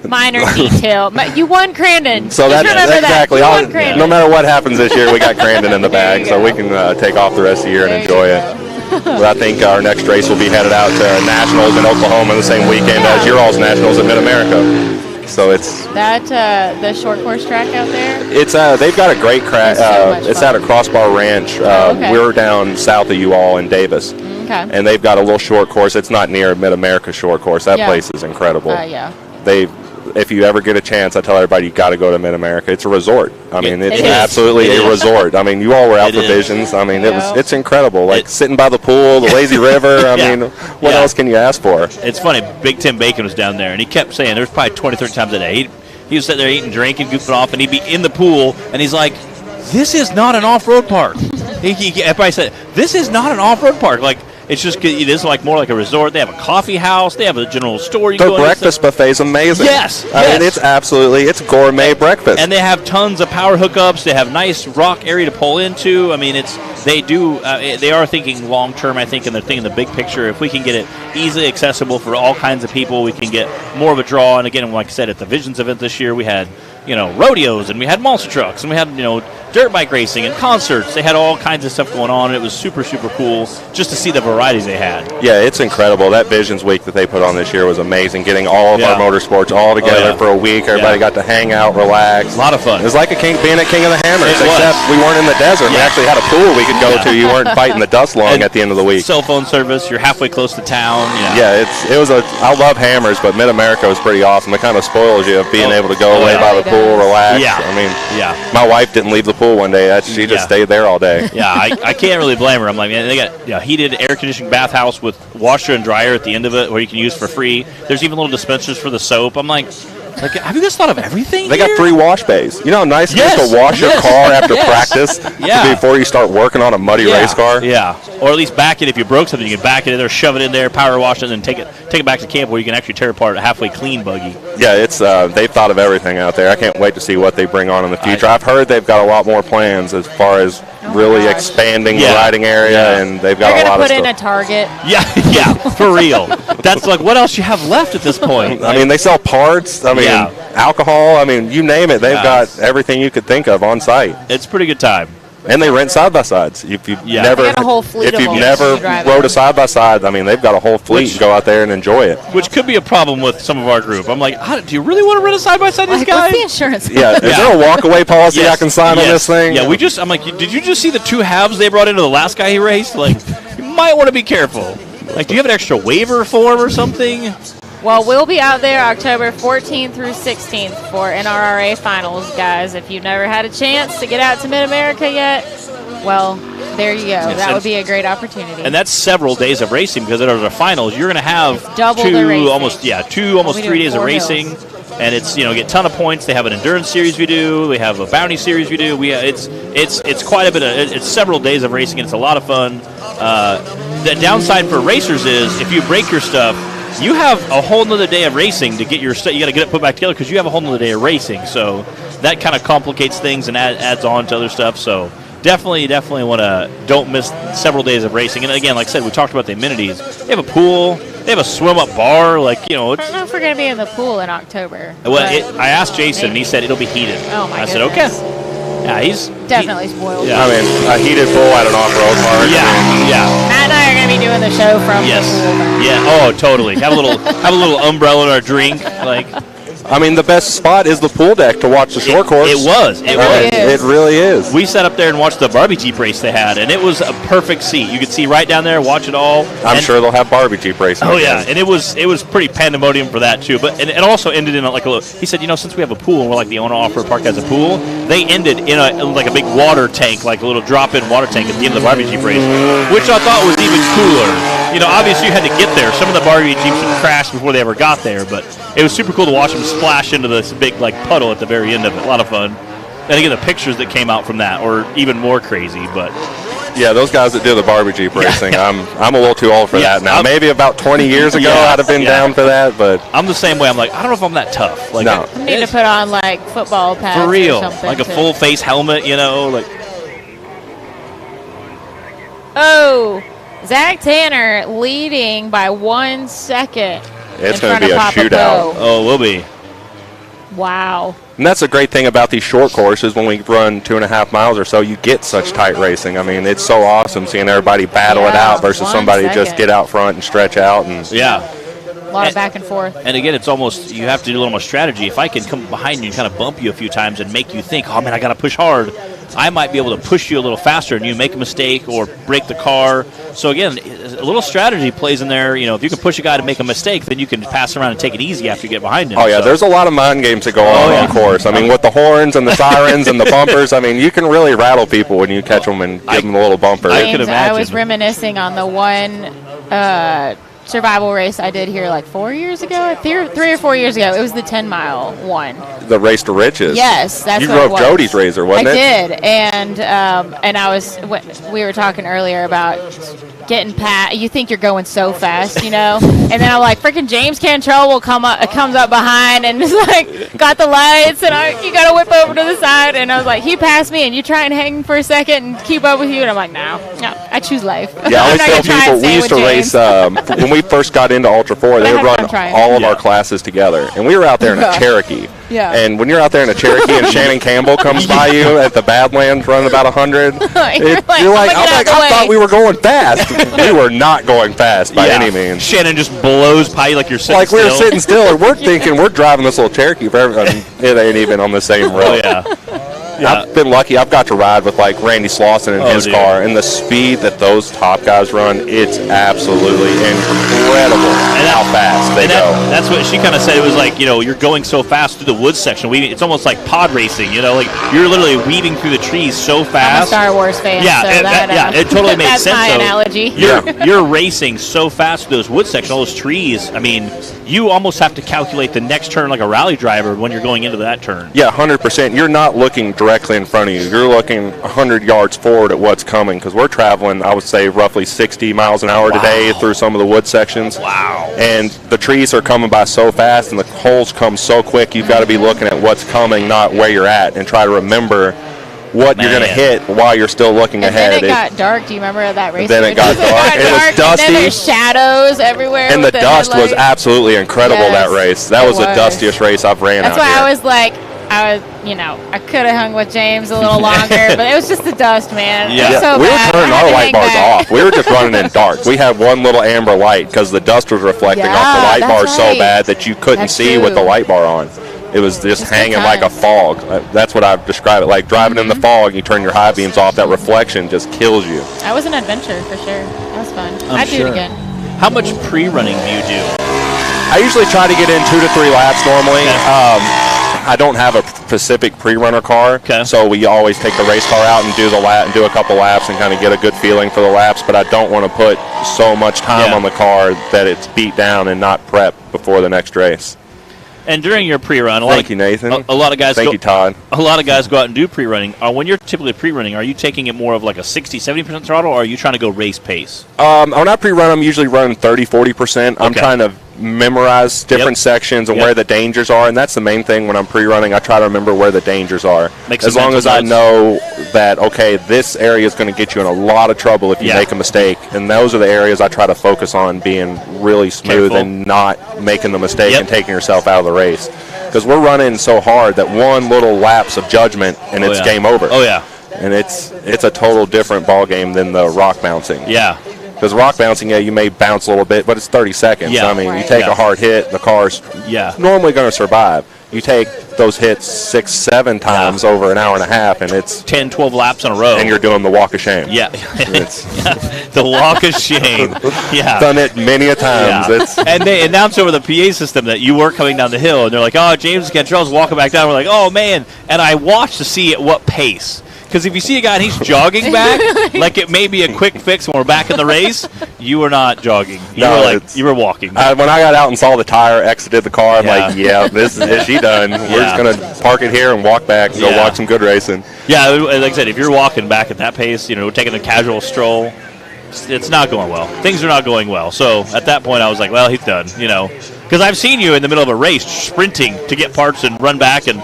Minor detail. You won Crandon. So that's exactly. No matter what happens this year, we got Crandon in the bag, so we can take off the rest of the year and enjoy it. But I think our next race will be headed out to Nationals in Oklahoma the same weekend as your all's Nationals in Mid-America. So it's that the short course track out there. It's they've got a great track. It's at a Crossbar Ranch. We're down south of you all in Davis. Okay. And they've got a little short course. It's not near Mid-America short course. That place is incredible. If you ever get a chance, I tell everybody you got to go to Mid-America. It's a resort. I mean, it's absolutely a resort. I mean, you all were out for Visions. I mean, it's incredible. Like sitting by the pool, the lazy river. I mean, what else can you ask for? It's funny. Big Tim Bacon was down there, and he kept saying there's probably 20, 30 times a day. He was sitting there eating, drinking, goofing off, and he'd be in the pool, and he's like, "This is not an off-road park." Everybody said, "This is not an off-road park." Like. It's just it is like more like a resort. They have a coffee house. They have a general store. Their breakfast buffet is amazing. Yes, I mean it's gourmet breakfast. And they have tons of power hookups. They have nice rock area to pull into. I mean, they are thinking long term. I think, and they're thinking the big picture. If we can get it easily accessible for all kinds of people, we can get more of a draw. And again, like I said, at the Visions event this year, we had rodeos and we had monster trucks and we had dirt bike racing and concerts. They had all kinds of stuff going on, and it was super, super cool just to see the varieties they had. Yeah, it's incredible. That Visions Week that they put on this year was amazing. Getting all of our motorsports all together for a week. Everybody got to hang out, relax. A lot of fun. It was like being at King of the Hammers, except we weren't in the desert. We actually had a pool we could go to. You weren't fighting the dust lung at the end of the week. Cell phone service. You're halfway close to town. Yeah, I love Hammers, but Mid-America was pretty awesome. It kind of spoils you of being able to go away by the pool, relax. Yeah. I mean, my wife didn't leave the pool one day. She just stayed there all day. Yeah, I can't really blame her. I'm like, man, they got heated air conditioning bathhouse with washer and dryer at the end of it where you can use for free. There's even little dispensers for the soap. I'm like, have you guys thought of everything? They got 3 wash bays. You know how nice it is to wash your car after practice before you start working on a muddy race car? Yeah, or at least back it. If you broke something, you can back it in there, shove it in there, power wash it, and then take it back to camp where you can actually tear apart a halfway clean buggy. Yeah, it's they've thought of everything out there. I can't wait to see what they bring on in the future. I've heard they've got a lot more plans as far as really expanding the riding area, and they've got a lot of stuff. They're going to put in a Target. Yeah, for real. That's like, what else you have left at this point? I mean, they sell parts. I mean, alcohol. I mean, you name it. They've got everything you could think of on site. It's a pretty good time. And they rent side-by-sides. If you've never rode a side-by-side, I mean, they've got a whole fleet and go out there and enjoy it. Which could be a problem with some of our group. I'm like, do you really want to rent a side-by-side these guys? What's the insurance? Yeah, is there a walk-away policy I can sign on this thing? Yeah, I'm like, did you just see the 2 halves they brought into the last guy he raced? Like, you might want to be careful. Like, do you have an extra waiver form or something? Well, we'll be out there October 14th through 16th for NRRA finals, guys. If you've never had a chance to get out to Mid-America yet, well, there you go. Yes, that would be a great opportunity. And that's several days of racing because there's the finals. You're going to have double the racing. almost 3 days of racing. Hills. And it's, get a ton of points. They have an endurance series we do. We have a bounty series we do. It's quite a bit of, it's several days of racing, and it's a lot of fun. The downside for racers is if you break your stuff, you have a whole nother day of racing to get your stuff. You got to get it put back together because you have a whole nother day of racing. So that kind of complicates things and adds on to other stuff. So definitely want to don't miss several days of racing. And again, like I said, we talked about the amenities. They have a pool. They have a swim-up bar. I don't know if we're going to be in the pool in October. Well, I asked Jason, and he said it'll be heated. Oh, my I goodness. said, okay. Yeah, he's definitely spoiled. Yeah. I mean, a heated pool at an off-road park. Yeah. Matt and I are going to be doing the show from the pool. Yeah. Oh, totally. Have a little umbrella in our drink. I mean, the best spot is the pool deck to watch the short course. It was. It really is. We sat up there and watched the Barbie Jeep race they had, and it was a perfect seat. You could see right down there, watch it all. I'm sure they'll have Barbie Jeep racing. Oh, yeah, and it was pretty pandemonium for that, too. But it also ended in like a little, he said, since we have a pool, and we're like the owner off-road park has a pool, they ended in a big water tank, like a little drop-in water tank at the end of the Barbie Jeep race, which I thought was even cooler. Obviously you had to get there. Some of the Barbie Jeeps had crashed before they ever got there, but it was super cool to watch them splash into this big puddle at the very end of it. A lot of fun. And again, the pictures that came out from that were even more crazy. But yeah, those guys that do the Barbie Jeep racing, I'm a little too old for that now. Maybe about 20 years ago I'd have been down for that, but I'm the same way. I'm like, I don't know if I'm that tough. No. I need to put on football pads for real, or something like a full face helmet. Oh, Zach Tanner leading by 1 second. It's going to be a shootout. Oh, it will be. Wow. And that's the great thing about these short courses. When we run 2.5 miles or so, you get such tight racing. I mean, it's so awesome seeing everybody battle it out versus somebody just get out front and stretch out. And a lot of back and forth. And again, it's almost, you have to do a little more strategy. If I can come behind you and kind of bump you a few times and make you think, oh, man, I got to push hard, I might be able to push you a little faster and you make a mistake or break the car. So, again, a little strategy plays in there. If you can push a guy to make a mistake, then you can pass around and take it easy after you get behind him. Oh, yeah, there's a lot of mind games that go on course. I mean, with the horns and the sirens and the bumpers, I mean, you can really rattle people when you catch them and give them a little bumper. I can imagine. I was reminiscing on the one survival race I did here 4 years ago, 3 or 4 years ago. It was the 10-mile one. The Race to Riches. Yes, that's you what it drove was. Jody's Razor, wasn't it? I did, and we were talking earlier about getting past. You think you're going so fast, and then I'm like, freaking James Cantrell comes up behind and is got the lights, and you got to whip over to the side, and I was like, he passed me, and you try and hang for a second and keep up with you, and I'm like, no, I choose life. Yeah, I always tell people we used to race when we first got into Ultra 4. They would run all of our classes together, and we were out there in a Cherokee. Yeah. And when you're out there in a Cherokee and Shannon Campbell comes by you at the Badlands running about 100, you're like, I thought we were going fast. We were not going fast by any means. Shannon just blows by you like you're sitting still. Like we're sitting still, and we're thinking we're driving this little Cherokee for everyone. It ain't even on the same road. I've been lucky. I've got to ride with Randy Slauson in his car, and the speed that those top guys run, it's absolutely incredible how fast they go. That's what she kind of said. It was you're going so fast through the woods section. It's almost like pod racing. You're literally weaving through the trees so fast. I'm a Star Wars fan. Yeah, it totally makes sense. That's my analogy. You're racing so fast through those wood sections, all those trees. I mean, you almost have to calculate the next turn like a rally driver when you're going into that turn. Yeah, 100%. You're not looking directly in front of you. You're looking 100 yards forward at what's coming, because we're traveling, I would say, roughly 60 miles an hour today through some of the wood sections. Wow. And the trees are coming by so fast and the holes come so quick, you've got to be looking at what's coming, not where you're at, and try to remember what you're going to hit while you're still looking ahead. Then it got dark. Do you remember that race? Then it got dark. It was dusty. And then there's shadows everywhere. And the dust was absolutely incredible, that race. That was the dustiest race I've ran out here. That's why I was like, I could have hung with James a little longer, but it was just the dust, man. Yeah, so we were bad. turning our light bars off. We were just running in dark. We had one little amber light because the dust was reflecting off the light bar so bad that you couldn't see with the light bar on. It was just hanging like a fog. That's what I've described it like. Driving in the fog, you turn your high beams off, that reflection just kills you. That was an adventure for sure. That was fun. I'd do it again. How much pre-running do you do? I usually try to get in 2 to 3 laps normally. I don't have a specific pre-runner car, so we always take the race car out and do a couple laps and kind of get a good feeling for the laps, but I don't want to put so much time on the car that it's beat down and not prep before the next race. And during your pre-run, thank you, Nathan. A lot of guys. Thank you, Todd. A lot of guys go out and do pre-running. When you're typically pre-running, are you taking it more of like a 60-70% throttle, or are you trying to go race pace? When I pre-run, I'm usually running 30-40%. I'm trying to memorize different sections and where the dangers are, and that's the main thing when I'm pre-running. I try to remember where the dangers are. As long as I know that, okay, this area is going to get you in a lot of trouble if you make a mistake, and those are the areas I try to focus on being really smooth and not making the mistake and taking yourself out of the race. Because we're running so hard that one little lapse of judgment and it's game over. Oh, yeah. And it's a total different ball game than the rock bouncing. Yeah. Because rock bouncing, you may bounce a little bit, but it's 30 seconds. Yeah. I mean, you take a hard hit, the car's normally going to survive. You take those hits 6-7 times over an hour and a half, and it's 10-12 laps in a row. And you're doing the walk of shame. Yeah. The walk of shame. Yeah. Done it many a times. Yeah. And they announced over the PA system that you were coming down the hill, and they're like, oh, James Cantrell's walking back down. We're like, oh, man. And I watched to see at what pace. Because if you see a guy and he's jogging back, like it may be a quick fix when we're back in the race, you were not jogging. You were walking. When I got out and saw the tire exited the car, I'm like, this is she done. We're just going to park it here and walk back and go watch some good racing. Yeah, like I said, if you're walking back at that pace, taking a casual stroll, it's not going well. Things are not going well. So at that point, I was like, well, he's done, Because I've seen you in the middle of a race sprinting to get parts and run back and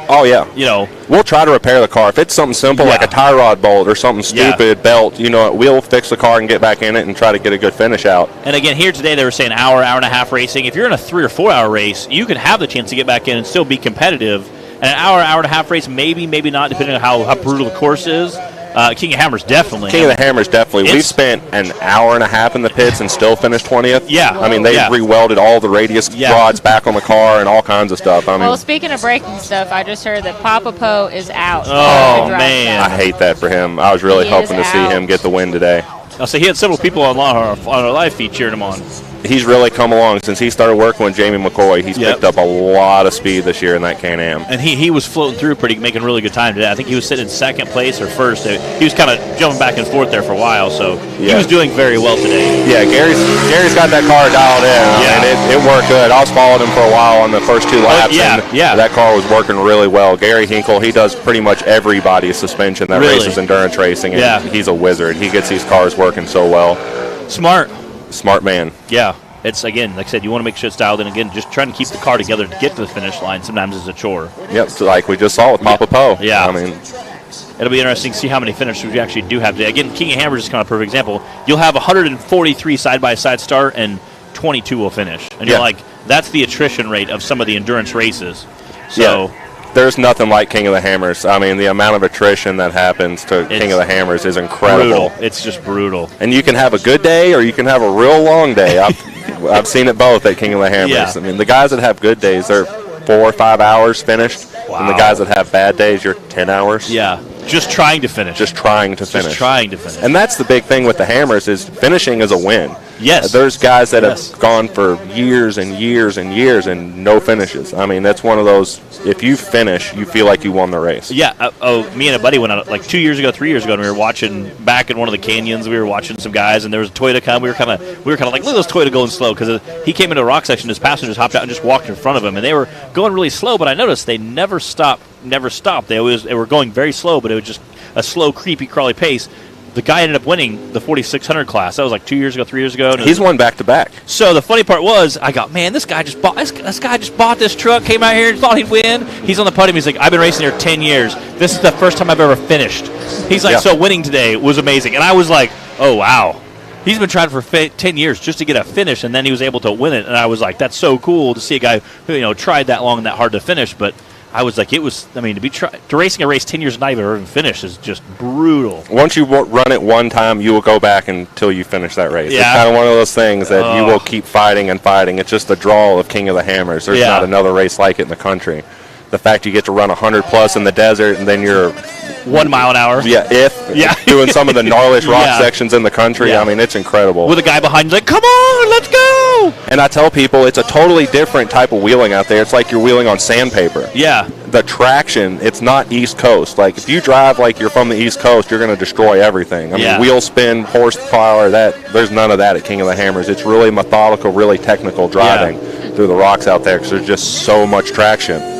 we'll try to repair the car if it's something simple like a tie rod bolt or something stupid belt. We'll fix the car and get back in it and try to get a good finish out. And again, here today they were saying hour and a half racing. If you're in a 3 or 4 hour race, you could have the chance to get back in and still be competitive. And an hour and a half race, maybe not, depending on how brutal the course is. King of Hammers definitely. King of the Hammers definitely. We've spent an hour and a half in the pits and still finished 20th. Yeah. I mean, they re-welded all the radius rods back on the car and all kinds of stuff. Well, speaking of braking stuff, I just heard that Papa Poe is out. Oh, man. I hate that for him. I was really hoping to see him get the win today. I'll say he had several people on our live feed cheering him on. He's really come along since he started working with Jamie McCoy. He's picked up a lot of speed this year in that Can-Am. And he was floating through making really good time today. I think he was sitting in second place or first. He was kind of jumping back and forth there for a while, so he was doing very well today. Yeah, Gary's got that car dialed in. Yeah. And it worked good. I was following him for a while on the first 2 laps. That car was working really well. Gary Hinkle, he does pretty much everybody's suspension that races endurance racing, and he's a wizard. He gets these cars working so well. Smart man. Yeah. It's, again, like I said, you want to make sure it's dialed in. Again, just trying to keep the car together to get to the finish line sometimes is a chore. Yep, so like we just saw with Papa Poe. Yeah. I mean, it'll be interesting to see how many finishers we actually do have today. Again, King of Hammers is kind of a perfect example. You'll have 143 side-by-side start and 22 will finish. And you're like, that's the attrition rate of some of the endurance races. So there's nothing like King of the Hammers. I mean, the amount of attrition that happens to King of the Hammers is incredible. Brutal. It's just brutal. And you can have a good day or you can have a real long day. I've seen it both at King of the Hammers. Yeah. I mean, the guys that have good days, they're 4 or 5 hours finished. Wow. And the guys that have bad days, you're 10 hours. Yeah. Just trying to finish. And that's the big thing with the Hammers is finishing is a win. Yes. There's guys that have gone for years and years and years and no finishes. I mean, that's one of those, if you finish, you feel like you won the race. Yeah. Me and a buddy went out like 2 years ago, 3 years ago, and we were watching back in one of the canyons. We were watching some guys, and there was a Toyota come. We were kind of like, look at those Toyota going slow, because he came into a rock section. His passengers hopped out and just walked in front of him, and they were going really slow. But I noticed they never stopped. They were going very slow, but it was just a slow, creepy, crawly pace. The guy ended up winning the 4600 class. That was like 2 years ago, 3 years ago. He's won back to back. So the funny part was, I got, man, this guy just bought this truck, came out here and thought he'd win. He's on the podium. He's like, I've been racing here 10 years. This is the first time I've ever finished. He's like, so winning today was amazing. And I was like, oh wow. He's been trying for 10 years just to get a finish, and then he was able to win it. And I was like, that's so cool to see a guy who tried that long and that hard to finish. But I was like, to racing a race 10 years and not even finished is just brutal. Once you run it one time, you will go back until you finish that race. Yeah. It's kind of one of those things that you will keep fighting and fighting. It's just the draw of King of the Hammers. There's not another race like it in the country. The fact you get to run 100+ in the desert, and then you're 1 mile an hour. Doing some of the gnarliest rock sections in the country. I mean, it's incredible. With a guy behind you like, come on, let's go. And I tell people it's a totally different type of wheeling out there. It's like you're wheeling on sandpaper. Yeah. The traction, it's not East Coast. Like, if you drive like you're from the East Coast, you're going to destroy everything. I mean, wheel spin, horsepower, there's none of that at King of the Hammers. It's really methodical, really technical driving through the rocks out there because there's just so much traction.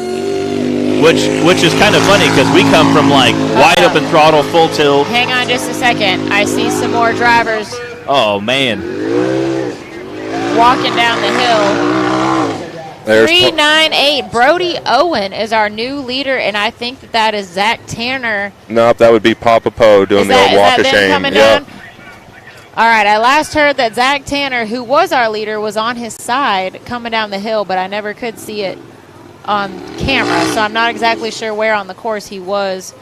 Which is kind of funny because we come from like wide open throttle, full tilt. Hang on just a second. I see some more drivers. Oh, man. Walking down the hill. 398. Brody Owen is our new leader, and I think that is Zach Tanner. Nope, that would be Papa Poe doing the old walk of shame. Coming down? All right, I last heard that Zach Tanner, who was our leader, was on his side coming down the hill, but I never could see it on camera, so I'm not exactly sure where on the course he was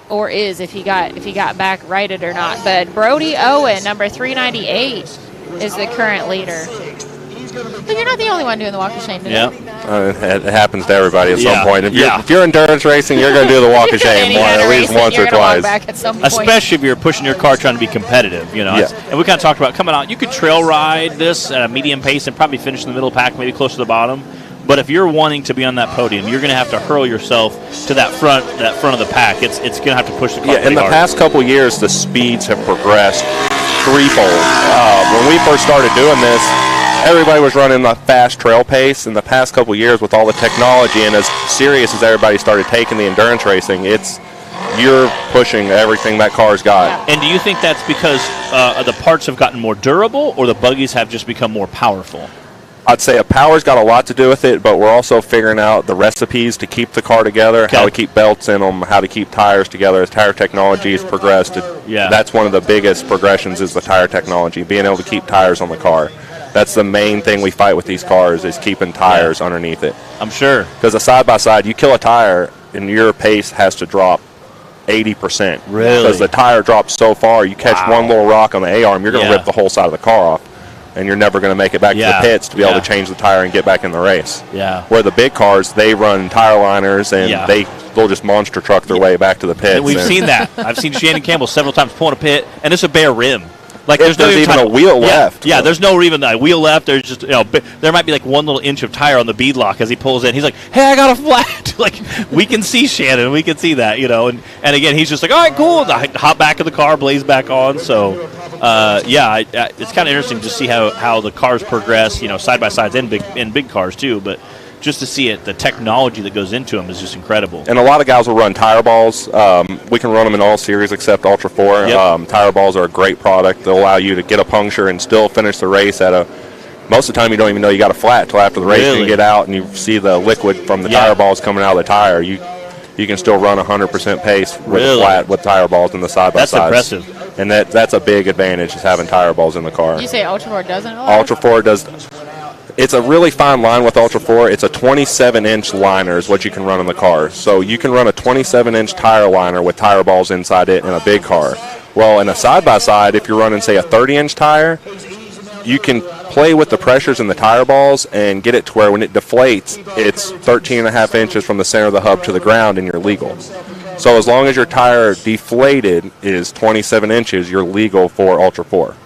or is, if he got back righted or not. But Brody Owen, number 398, is the current leader. But you're not the only one doing the walk of shame today. It happens to everybody at some point. If you're endurance racing, you're going to do the walk of shame at least once or twice. Especially if you're pushing your car trying to be competitive, you know. And we kind of talked about coming out. You could trail ride this at a medium pace and probably finish in the middle pack, maybe close to the bottom. But if you're wanting to be on that podium, you're going to have to hurl yourself to that front of the pack. It's going to have to push the car. In the past couple years, the speeds have progressed threefold. When we first started doing this, everybody was running the fast trail pace. In the past couple years, with all the technology and as serious as everybody started taking the endurance racing, you're pushing everything that car's got. And do you think that's because the parts have gotten more durable, or the buggies have just become more powerful? I'd say a power's got a lot to do with it, but we're also figuring out the recipes to keep the car together, how to keep belts in them, how to keep tires together. As tire technology has progressed, that's one of the biggest progressions is the tire technology, being able to keep tires on the car. That's the main thing we fight with these cars is keeping tires underneath it. I'm sure. Because a side-by-side, you kill a tire, and your pace has to drop 80%. Really? Because the tire drops so far, you catch one little rock on the A-arm, you're going to rip the whole side of the car off. And you're never going to make it back to the pits to be able to change the tire and get back in the race. Yeah. Where the big cars, they run tire liners and they'll just monster truck their way back to the pits. And we've seen that. I've seen Shannon Campbell several times pulling a pit, and it's a bare rim. Like there's no even a wheel left. Yeah, there's no even a wheel left. There's just there might be like one little inch of tire on the bead lock as he pulls in. He's like, "Hey, I got a flat." Like we can see Shannon, we can see that, and again he's just like, "All right, cool." I hop back in the car, blaze back on. So it's kind of interesting to see how the cars progress, side by sides and big cars too, but. Just to see it, the technology that goes into them is just incredible. And a lot of guys will run tire balls. We can run them in all series except Ultra 4. Yep. Tire balls are a great product. They'll allow you to get a puncture and still finish the race most of the time you don't even know you got a flat until after the race. Really? You get out and you see the liquid from the tire balls coming out of the tire. You can still run 100% pace with a flat with tire balls in the side-by-sides. That's impressive. And that's a big advantage is having tire balls in the car. Did you say Ultra 4 doesn't allow Ultra 4 does. It's a really fine line with Ultra 4. It's a 27-inch liner is what you can run in the car. So you can run a 27-inch tire liner with tire balls inside it in a big car. Well, in a side-by-side, if you're running, say, a 30-inch tire, you can play with the pressures in the tire balls and get it to where when it deflates, it's 13.5 inches from the center of the hub to the ground and you're legal. So as long as your tire deflated is 27 inches, you're legal for Ultra 4.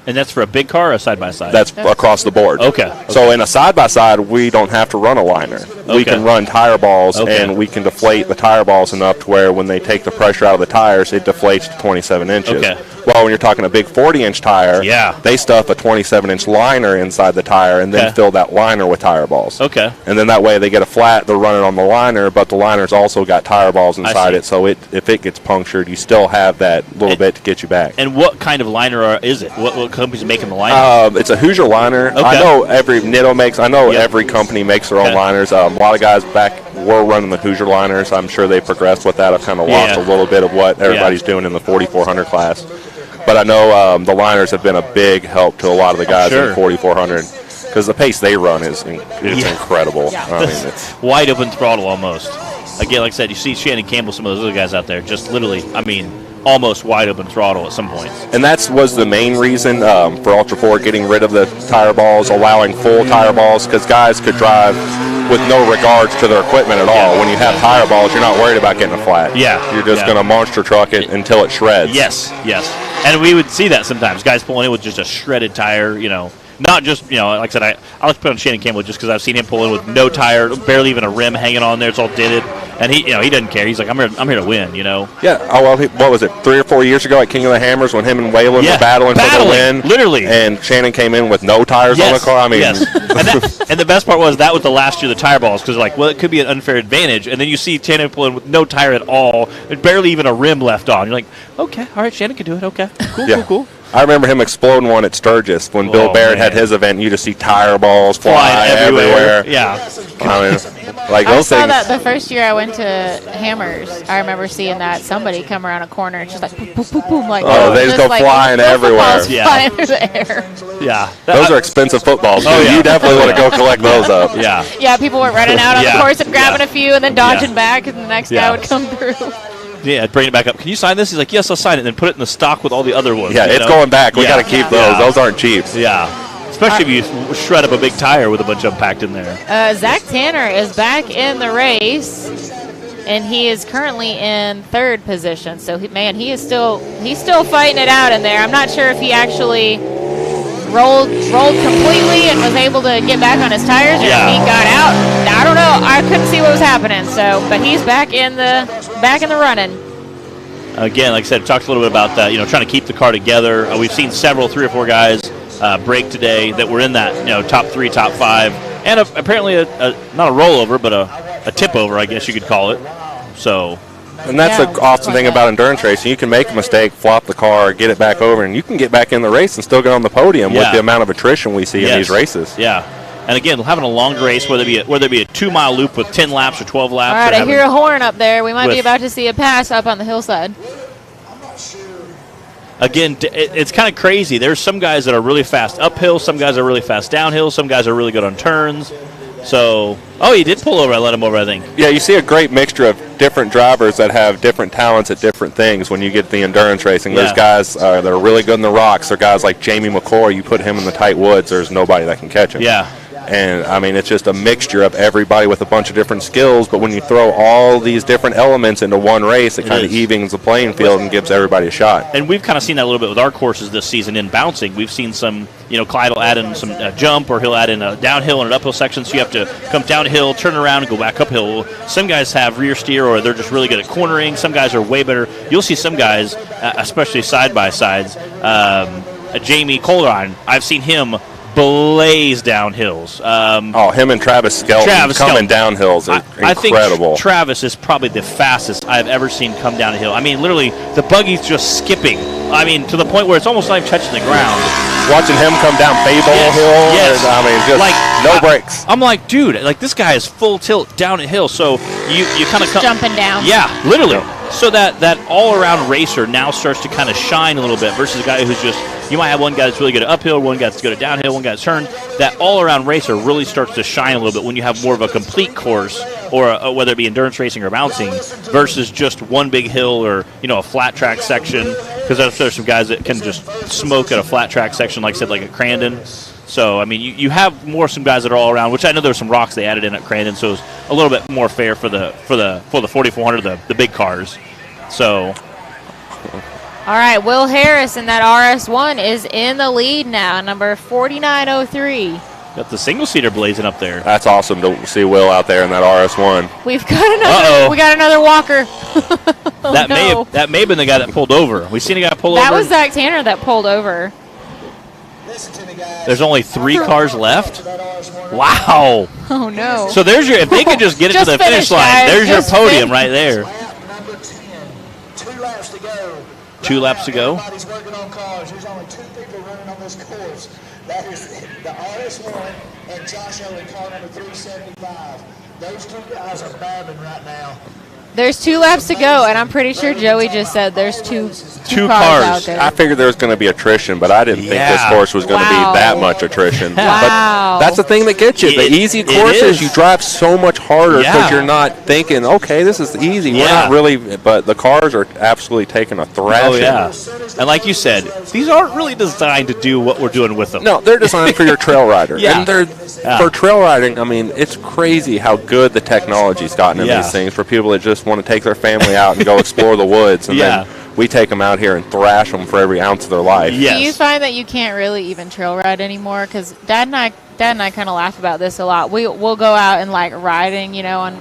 And that's for a big car or a side-by-side? That's across the board. Okay. So in a side-by-side, we don't have to run a liner. We can run tire balls, and we can deflate the tire balls enough to where when they take the pressure out of the tires, it deflates to 27 inches. Okay. Well, when you're talking a big 40-inch tire, they stuff a 27-inch liner inside the tire and then fill that liner with tire balls. Okay. And then that way they get a flat, they're running on the liner, but the liner's also got tire balls inside it, so if it gets punctured, you still have that little bit to get you back. And what kind of liner is it? What company's making the liner? It's a Hoosier liner. Okay. I know every Nitto makes. I know every company makes their own liners. A lot of guys back were running the Hoosier liners. I'm sure they progressed with that. I've kind of lost a little bit of what everybody's doing in the 4400 class. But I know the liners have been a big help to a lot of the guys in the 4400. because the pace they run is incredible. Yeah. I mean, it's wide open throttle almost. Again, like I said, you see Shannon Campbell, some of those other guys out there, just literally, I mean, almost wide open throttle at some points. And that was the main reason for Ultra 4 getting rid of the tire balls, allowing full tire balls, because guys could drive with no regards to their equipment at all. When you have tire balls, you're not worried about getting a flat. Yeah. You're just going to monster truck it until it shreds. Yes. And we would see that sometimes. Guys pulling in with just a shredded tire, not just, like I said, I like to put on Shannon Campbell just because I've seen him pull in with no tire, barely even a rim hanging on there. It's all dented. And he doesn't care. He's like, I'm here to win, Yeah. Oh, well, what was it, 3 or 4 years ago at King of the Hammers when him and Waylon were battling for the win? Literally. And Shannon came in with no tires on the car. I mean, yes. And the best part was that was the last year of the tire balls because like, well, it could be an unfair advantage. And then you see Shannon pull in with no tire at all, and barely even a rim left on. You're like, okay, all right, Shannon can do it. Okay, cool. I remember him exploding one at Sturgis when Bill Barrett had his event. You just see tire balls flying everywhere. Yeah. I mean, like I those saw things. that the first year I went to Hammers. I remember seeing that somebody come around a corner and just like boom, boom, boom, boom, like they just go flying everywhere. Flying through the air. Yeah. Those are expensive footballs. Oh, yeah. You definitely want to go collect those up. Yeah. Yeah, people were running out on the course and grabbing a few and then dodging back, and the next guy would come through. Yeah, bring it back up. Can you sign this? He's like, yes, I'll sign it, and then put it in the stock with all the other ones. Yeah, it's going back. We got to keep those. Yeah. Those aren't cheap. Yeah. Especially if you shred up a big tire with a bunch of them packed in there. Zach Tanner is back in the race, and he is currently in 3rd position. So, he is still fighting it out in there. I'm not sure if he actually rolled completely and was able to get back on his tires, or if he got out. I don't know. I couldn't see what was happening. So, but he's back in the running. Again, like I said, talked a little bit about that. Trying to keep the car together. We've seen 3 or 4 guys break today that were in that top 3, top 5, and apparently not a rollover, but a tip over, I guess you could call it. So. And that's the awesome thing about endurance racing. You can make a mistake, flop the car, get it back over, and you can get back in the race and still get on the podium with the amount of attrition we see in these races. Yeah. And again, having a long race, whether it be a 2-mile loop with 10 laps or 12 laps. All right, I hear a horn up there. We might be about to see a pass up on the hillside. Again, it's kind of crazy. There's some guys that are really fast uphill, some guys are really fast downhill, some guys are really good on turns. So, he did pull over. I let him over, I think. Yeah, you see a great mixture of different drivers that have different talents at different things when you get the endurance racing. There's guys that are really good in the rocks. There are guys like Jamie McCoy. You put him in the tight woods, there's nobody that can catch him. Yeah. And, I mean, it's just a mixture of everybody with a bunch of different skills, but when you throw all these different elements into one race, it kind of evens the playing field and gives everybody a shot. And we've kind of seen that a little bit with our courses this season in bouncing. We've seen some, Clyde will add in some jump, or he'll add in a downhill and an uphill section, so you have to come downhill, turn around, and go back uphill. Some guys have rear steer, or they're just really good at cornering. Some guys are way better. You'll see some guys, especially side-by-sides, Jamie Colron, I've seen him blaze down hills. Him and Travis Skelton coming down hills are incredible. I think Travis is probably the fastest I've ever seen come down a hill. I mean, literally, the buggy's just skipping. I mean, to the point where it's almost not even touching the ground. Watching him come down Fable Hill, I mean, just like, no brakes. I'm like, dude, this guy is full tilt down a hill, so you kind of come jumping down. Yeah, literally. So that all-around racer now starts to kind of shine a little bit versus a guy who's just, you might have one guy that's really good at uphill, one guy that's good at downhill, one guy that's turned. That all-around racer really starts to shine a little bit when you have more of a complete course, or whether it be endurance racing or bouncing, versus just one big hill or a flat track section. Because there's some guys that can just smoke at a flat track section, like I said, like at Crandon. So I mean, you have some guys that are all around, which I know there's some rocks they added in at Crandon, so it's a little bit more fair for the 4400, the big cars. So. All right, Will Harris in that RS1 is in the lead now, number 4903. Got the single-seater blazing up there. That's awesome to see Will out there in that RS1. We got another walker. That may have been the guy that pulled over. We seen a guy pull over. That was Zach Tanner that pulled over. There's only 3 cars left. Wow. Oh no. So there's if they could just get it to the finish line, guys. there's your podium right there. 2 laps to go. Everybody's working on cars. There's only 2 people running on this course. That is the RS1 and Josh Owen, car number 375. Those 2 guys are babbling right now. There's 2 laps to go, and I'm pretty sure Joey just said there's two cars out there. I figured there was going to be attrition, but I didn't think this course was going to be that much attrition. Wow. But that's the thing that gets you. The easy courses, you drive so much harder because you're not thinking, okay, this is easy. We're not really, but the cars are absolutely taking a thrashing. Oh, yeah. And like you said, these aren't really designed to do what we're doing with them. No, they're designed for your trail rider. Yeah. And they're for trail riding, I mean, it's crazy how good the technology's gotten in these things for people that just want to take their family out and go explore the woods. And then we take them out here and thrash them for every ounce of their life. Yes. Do you find that you can't really even trail ride anymore? Because Dad and I kind of laugh about this a lot. We'll go out and like riding, on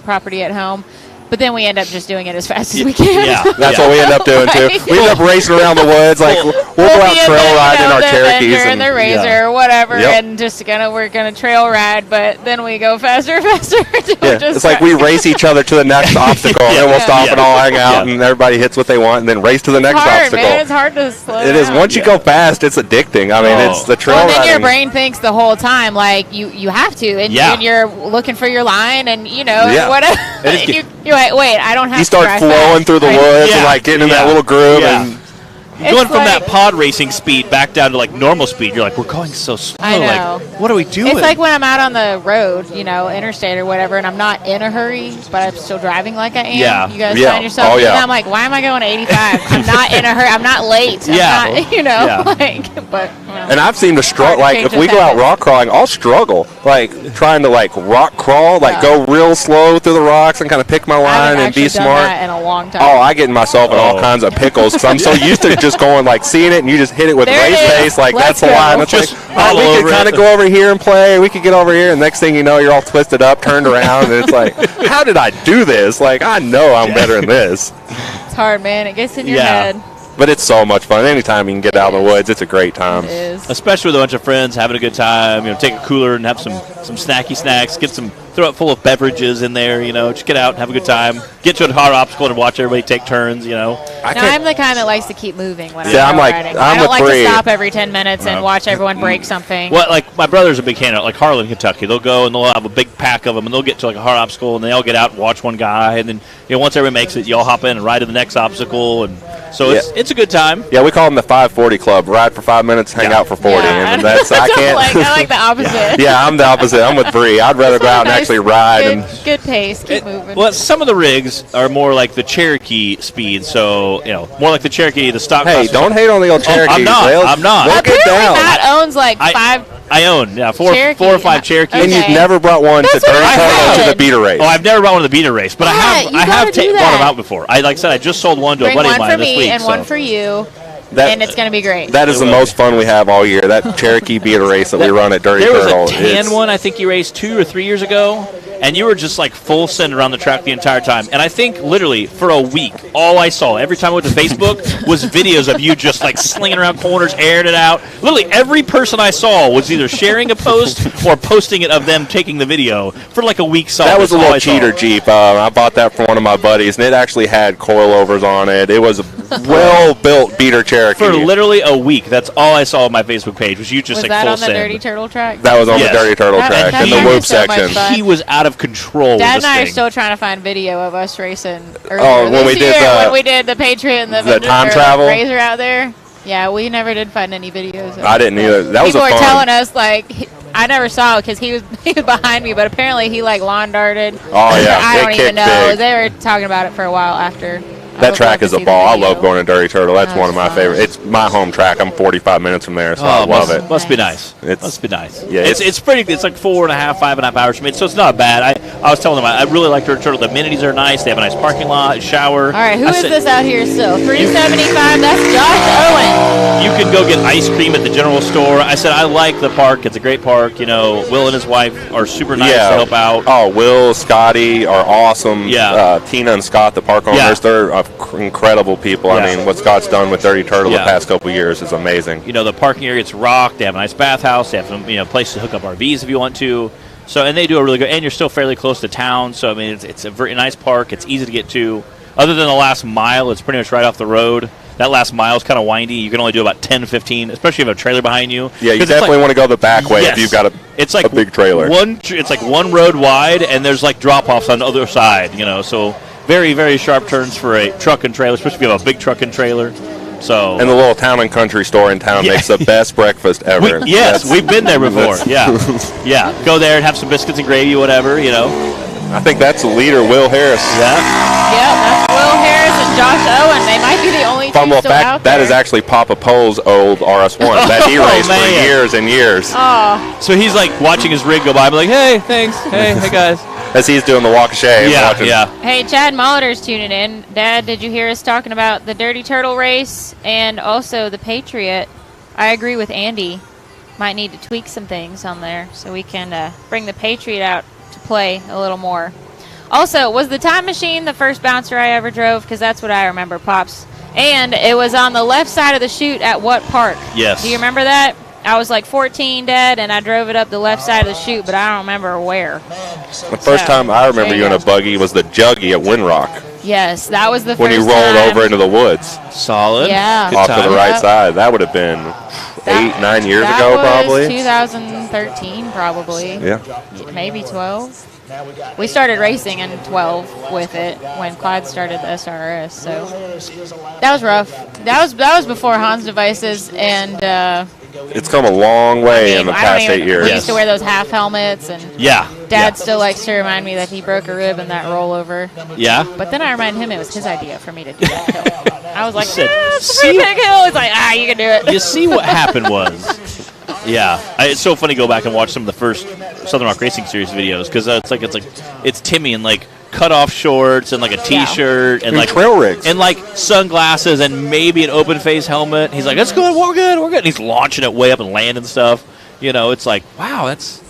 property at home. But then we end up just doing it as fast as we can. Yeah, that's what we end up doing too. We end up racing around the woods, like we'll go out trail riding in our Cherokees and the Razor or whatever, and we're gonna trail ride. But then we go faster and faster. It's like we race each other to the next obstacle, and then we'll stop and all hang out, and everybody hits what they want, and then race to the next obstacle. Man, it's hard to slow. It is. Once you go fast, it's addicting. I mean, it's the trail riding. Then your brain thinks the whole time like you have to, and you're looking for your line, and whatever. You're like, wait, I don't have you to start flowing through the woods and like getting in that little groove and going from that pod racing speed back down to like normal speed. You're like, we're going so slow. I know. Like, what are we doing? It's like when I'm out on the road, interstate or whatever, and I'm not in a hurry, but I'm still driving like I am. Yeah. You guys find yourself. Oh, yeah. And I'm like, why am I going 85? I'm not in a hurry. I'm not late. I'm not, but. And I've seen the struggle. Like if we go out rock crawling, I'll struggle, like trying to like rock crawl, like go real slow through the rocks and kind of pick my line and be smart. That in a long time. Oh, I get myself in all kinds of pickles because I'm so used to just going like seeing it and you just hit it with race pace. Like that's the line. It's like, we could kind of go over here and play. We could get over here, and next thing you know, you're all twisted up, turned around, and it's like, how did I do this? Like I know I'm better than this. It's hard, man. It gets in your head. But it's so much fun. Anytime you can get out in the woods, it's a great time. It is. Especially with a bunch of friends, having a good time. Take a cooler and have some snacky snacks. Throw it full of beverages in there. Just get out and have a good time. Get to a hard obstacle and watch everybody take turns. I'm the kind that likes to keep moving when I'm riding. I don't like to stop every 10 minutes and watch everyone break something. Well, like my brother's a big fan of like Harlan, Kentucky. They'll go and they'll have a big pack of them and they'll get to like a hard obstacle and they all get out and watch one guy and then once everybody makes it, you all hop in and ride to the next obstacle and so it's a good time. Yeah, we call them the 540 Club. Ride for 5 minutes, hang out for 40, and that's I can't. I like the opposite. Yeah, I'm the opposite. I'm with Bree. I'd rather go out and actually ride good pace. Keep moving. Well, some of the rigs are more like the Cherokee speed, so more like the Cherokee, the stock. Hey, don't hate on the old Cherokee. I'm not. We'll get down. Matt owns like 5. I own four or five Cherokees. Okay. And you've never brought one to the beater race. Oh, I've never brought one to the beater race, but I have brought them out before. Like I said, I just sold one to a buddy of mine this week. And one for you. And it's going to be great. That is the most fun we have all year. That Cherokee beater race that we run at Dirty Turtle. There was a tan one I think you raced 2 or 3 years ago, and you were just like full send around the track the entire time. And I think literally for a week, all I saw every time I went to Facebook was videos of you just like slinging around corners, airing it out. Literally every person I saw was either sharing a post or posting it of them taking the video for like a week. That was a little cheater Jeep. I bought that from one of my buddies, and it actually had coilovers on it. It was a well-built beater Cherokee. For literally a week, that's all I saw on my Facebook page was you just like full send. Was that on the Dirty Turtle track? That was on the Dirty Turtle track in the whoop section. He was out of control. Dad and I are still trying to find video of us racing when we did the Patriot and the time travel Razor out there. Yeah, we never did find any videos. I didn't either. That was People were telling us like. I never saw it because he was behind me, but apparently he like lawn darted. Oh yeah, I don't even know. They were talking about it for a while after. That track is a ball. I love going to Dirty Turtle. That's one of my favorites. It's my home track. I'm 45 minutes from there, so I love it. Must be nice. Must be nice. Yeah, it's pretty. It's like 4.5 hours from me, so it's not bad. I was telling them I really like Dirty Turtle. The amenities are nice. They have a nice parking lot, shower. All right, who is this out here still? 375. That's Josh Owen. You can go get ice cream at the general store. I said I like the park. It's a great park. Will and his wife are super nice to help out. Oh, Will, Scotty are awesome. Yeah. Tina and Scott, the park owners, they're incredible people. I mean, what Scott's done with Dirty Turtle the past couple of years is amazing. The parking area gets rocked. They have a nice bathhouse. They have some place to hook up RVs if you want to. So, and they do a really good. And you're still fairly close to town. So, I mean, it's a very nice park. It's easy to get to. Other than the last mile, it's pretty much right off the road. That last mile is kind of windy. You can only do about 10, 15, especially if you have a trailer behind you. Yeah, you definitely want to go the back way if you've got a big trailer. It's like one road wide, and there's like drop-offs on the other side, So very, very sharp turns for a truck and trailer, especially if you have a big truck and trailer. So, and the little town and country store in town makes the best breakfast ever. We've been there before. Yeah. Go there and have some biscuits and gravy, whatever, I think that's the leader, Will Harris. Yeah, that's Will Harris and Josh Owen. They might be the only two still out there. That is actually Papa Poe's old RS1 that he raced for years and years. Oh. So he's like watching his rig go by, like, hey, thanks. Hey guys. As he's doing the walk of shame. Yeah. Hey, Chad Molitor's tuning in. Dad, did you hear us talking about the Dirty Turtle race and also the Patriot? I agree with Andy. Might need to tweak some things on there so we can bring the Patriot out to play a little more. Also, was the Time Machine the first bouncer I ever drove? Because that's what I remember, Pops. And it was on the left side of the chute at what park? Yes. Do you remember that? I was like 14, Dad, and I drove it up the left side of the chute, but I don't remember where. The first time I remember you in a buggy was the Juggy at Windrock. Yes, that was the first when you rolled over into the woods. Solid. Yeah. Off to the right side. That would have been 8-9 years ago, probably. 2013, probably. Yeah. Maybe 12. We started racing in 12 with it when Clyde started the SRS, so that was rough. That was before Hans devices, and it's come a long way in the past 8 years. We used to wear those half helmets, and Dad still likes to remind me that he broke a rib in that rollover. Yeah. But then I remind him it was his idea for me to do that hill. I was like, it's a pretty big hill. It's like, you can do it. You see what happened was. Yeah, it's so funny to go back and watch some of the first Southern Rock Racing Series videos because it's Timmy in like cutoff shorts and like a t-shirt and like trail rigs and like sunglasses and maybe an open face helmet. He's like, "That's good, we're good." And he's launching it way up and landing stuff. It's like, wow, that's.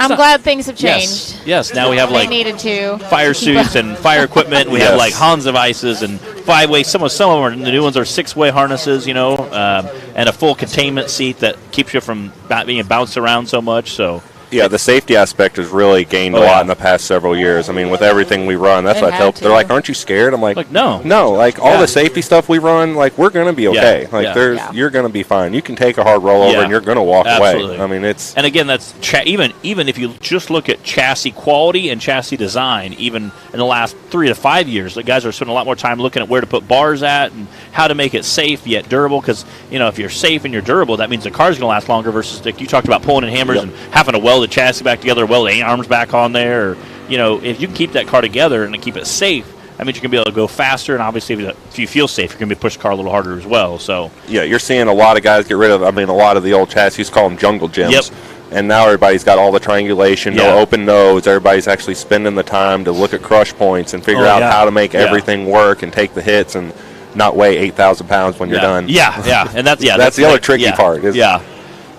I'm glad things have changed. Yes. Now we have like needed to fire suits and fire equipment. We have like Hans devices and 5-way. Some of them are the new ones are 6-way harnesses, and a full containment seat that keeps you from being bounced around so much. So. Yeah, the safety aspect has really gained a lot in the past several years. I mean, with everything we run, that's what I tell. They're like, "Aren't you scared?" I'm like no. Like all the safety stuff we run, like we're gonna be okay. You're gonna be fine. You can take a hard rollover and you're gonna walk away. I mean, it's and again, that's even if you just look at chassis quality and chassis design, even in the last 3 to 5 years, the guys are spending a lot more time looking at where to put bars at and how to make it safe yet durable. Because if you're safe and you're durable, that means the car's gonna last longer. Versus like you talked about pulling in hammers and having to weld the chassis back together, weld the arms back on there, or if you can keep that car together and keep it safe, that means you're going to be able to go faster, and obviously if you feel safe, you're going to be push the car a little harder as well. So yeah, you're seeing a lot of guys get rid of, a lot of the old chassis, call them jungle gyms. Yep. And now everybody's got all the triangulation, no open nose. Everybody's actually spending the time to look at crush points and figure out how to make everything work and take the hits and not weigh 8,000 pounds when you're done. Yeah, and that's the other tricky part.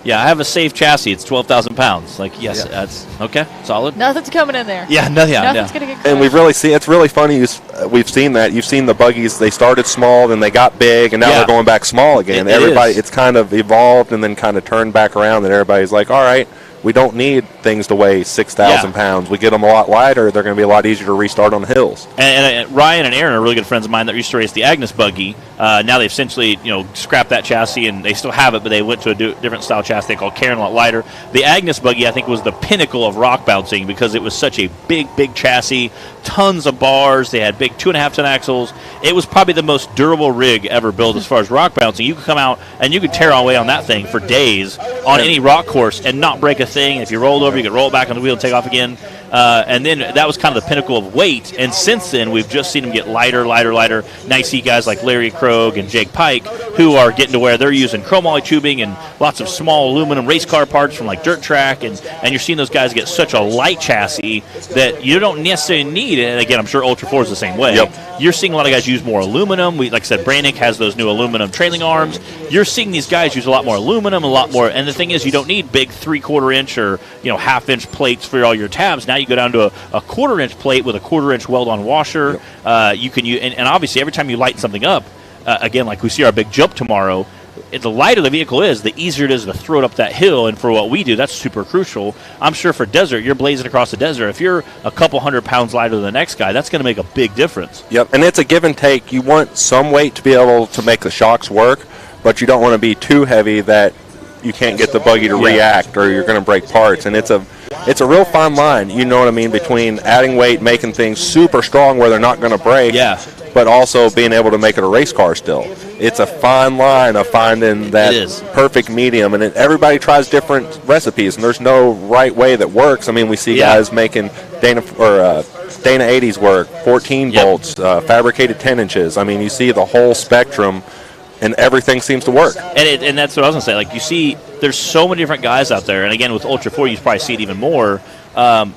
Yeah, I have a safe chassis. It's 12,000 pounds. Like, yes, that's okay, solid. Nothing's coming in there. Nothing's going to get crushed. And we've really seen, it's really funny, we've seen that. You've seen the buggies, they started small, then they got big, and now they're going back small again. It's kind of evolved and then kind of turned back around, and everybody's like, all right, we don't need things to weigh 6,000 pounds. We get them a lot lighter. They're going to be a lot easier to restart on the hills. And Ryan and Aaron are really good friends of mine that used to race the Agnes buggy. Now they've essentially scrapped that chassis, and they still have it, but they went to a different style chassis they call Karen, a lot lighter. The Agnes buggy, I think, was the pinnacle of rock bouncing because it was such a big chassis, tons of bars. They had big 2.5-ton axles. It was probably the most durable rig ever built as far as rock bouncing. You could come out and you could tear away on that thing for days on any rock course and not break a thing. If you rolled over, you could roll it back on the wheel and take off again. And then that was kind of the pinnacle of weight. And since then, we've just seen them get lighter. Now you see guys like Larry Krogh and Jake Pike who are getting to where they're using chromoly tubing and lots of small aluminum race car parts from like dirt track. And you're seeing those guys get such a light chassis that you don't necessarily need it. And again, I'm sure Ultra 4 is the same way. Yep. You're seeing a lot of guys use more aluminum. Like I said, Brannick has those new aluminum trailing arms. You're seeing these guys use a lot more aluminum, a lot more. And the thing is, you don't need big 3/4 inch or half-inch plates for all your tabs. Now you go down to a 1/4 inch plate with a 1/4 inch weld-on washer. Yep. You can use, and obviously every time you lighten something up, again, like we see our big jump tomorrow, the lighter the vehicle is, the easier it is to throw it up that hill. And for what we do, that's super crucial. I'm sure for desert, you're blazing across the desert. If you're a couple 100 pounds lighter than the next guy, that's going to make a big difference. Yep, and it's a give and take. You want some weight to be able to make the shocks work, but you don't want to be too heavy that you can't get the buggy to react or you're going to break parts. And it's a it's a real fine line, you know what I mean, between adding weight, making things super strong where they're not going to break, but also being able to make it a race car still. It's a fine line of finding that perfect medium, and everybody tries different recipes, and there's no right way that works. I mean, we see guys making Dana 80s work, 14 volts, fabricated 10 inches. I mean, you see the whole spectrum, and everything seems to work. And that's what I was going to say. Like, you see, there's so many different guys out there, and again, with Ultra 4, you probably see it even more.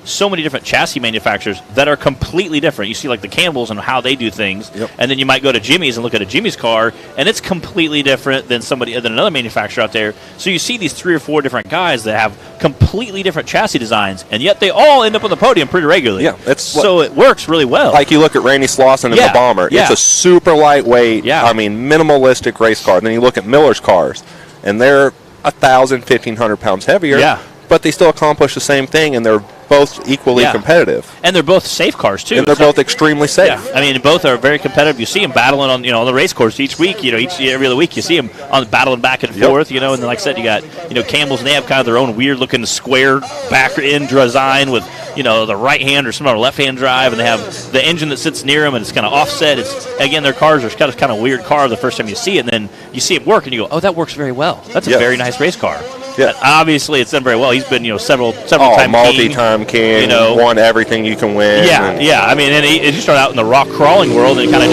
So many different chassis manufacturers that are completely different. You see, like, the Campbells and how they do things, and then you might go to Jimmy's and look at a Jimmy's car, and it's completely different than another manufacturer out there. So you see these 3 or 4 different guys that have completely different chassis designs, and yet they all end up on the podium pretty regularly. So it works really well. Like, you look at Randy Slauson in the Bomber. It's a super lightweight, I mean, minimalistic race car. And then you look at Miller's cars, and they're 1,000, 1,500 pounds heavier. But they still accomplish the same thing, and they're both equally competitive. And they're both safe cars, too. And they're both extremely safe. I mean, both are very competitive. You see them battling on, on the race course each week. Every other week you see them battling back and forth. And then, like I said, you got Campbell's, and they have kind of their own weird-looking square back end design with the right hand or some other left hand drive, and they have the engine that sits near them, and it's kind of offset. Their cars are kind of weird car the first time you see it, and then you see it work, and you go, oh, that works very well. That's a very nice race car. Obviously, it's done very well. He's been, several time multi-time king. Won everything you can win. I mean, and he started out in the rock crawling world, and kind of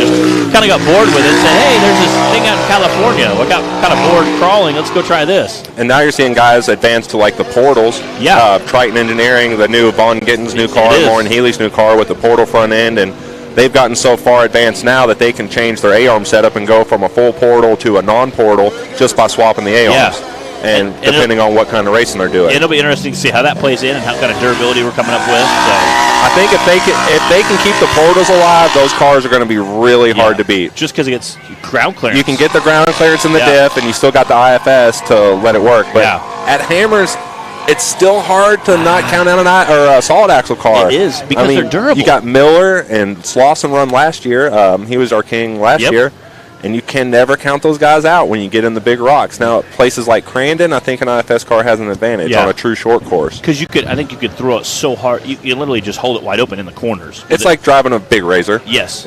got bored with it. And said, hey, there's this thing out in California. I got kind of bored crawling. Let's go try this. And now you're seeing guys advance to like the portals. Triton Engineering, the new Von Gitten's new car, Lauren Healy's new car with the portal front end, and they've gotten so far advanced now that they can change their A-arm setup and go from a full portal to a non-portal just by swapping the A-arms. And depending on what kind of racing they're doing. It'll be interesting to see how that plays in and how kind of durability we're coming up with. So I think if they can keep the portals alive, those cars are going to be really hard to beat. Just because it gets ground clearance. You can get the ground clearance in the diff, and you still got the IFS to let it work. But at Hammers, it's still hard to not count out a solid axle car. It is, because they're durable. You got Miller and Slauson run last year. He was our king last year. And you can never count those guys out when you get in the big rocks. Now, at places like Crandon, I think an IFS car has an advantage on a true short course. Because I think you could throw it so hard, you literally just hold it wide open in the corners. It's like driving a big razor. Yes.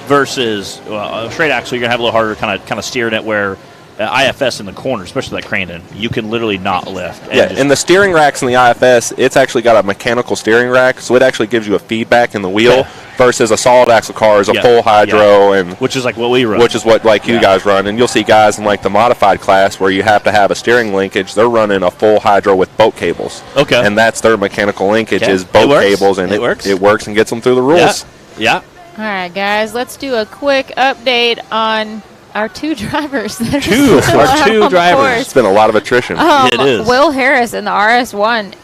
Versus a straight axle, you're going to have a little harder kind of steering it where IFS in the corner, especially like Crandon, you can literally not lift. And the steering racks in the IFS, it's actually got a mechanical steering rack, so it actually gives you a feedback in the wheel versus a solid axle car is a full hydro, and which is like what we run. Which is what you guys run. And you'll see guys in like the modified class where you have to have a steering linkage. They're running a full hydro with boat cables. And that's their mechanical linkage is boat cables, and it works and gets them through the rules. All right, guys, let's do a quick update on our 2 drivers. Our 2 drivers. It's been a lot of attrition. It is. Will Harris in the RS1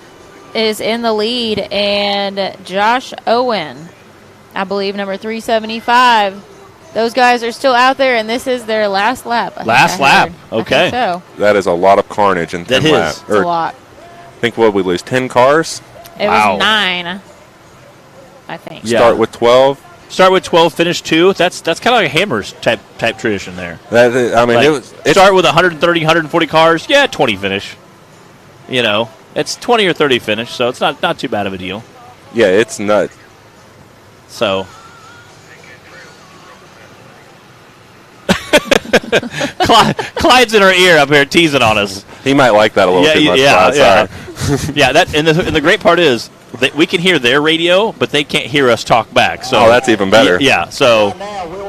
is in the lead, and Josh Owen, I believe, number 375. Those guys are still out there, and this is their last lap. Last lap. Okay. So. That is a lot of carnage in 10 laps. It's a lot. I think we lose 10 cars. It was 9, I think. Start with 12. Start with 12, finish 2. That's kind of like a Hammers type tradition there. Start with 130, 140 cars. 20 finish. It's 20 or 30 finish, so it's not too bad of a deal. Yeah, it's nuts. So Clyde's in our ear up here teasing on us. He might like that a little too much. And the great part is that we can hear their radio, but they can't hear us talk back. So that's even better. So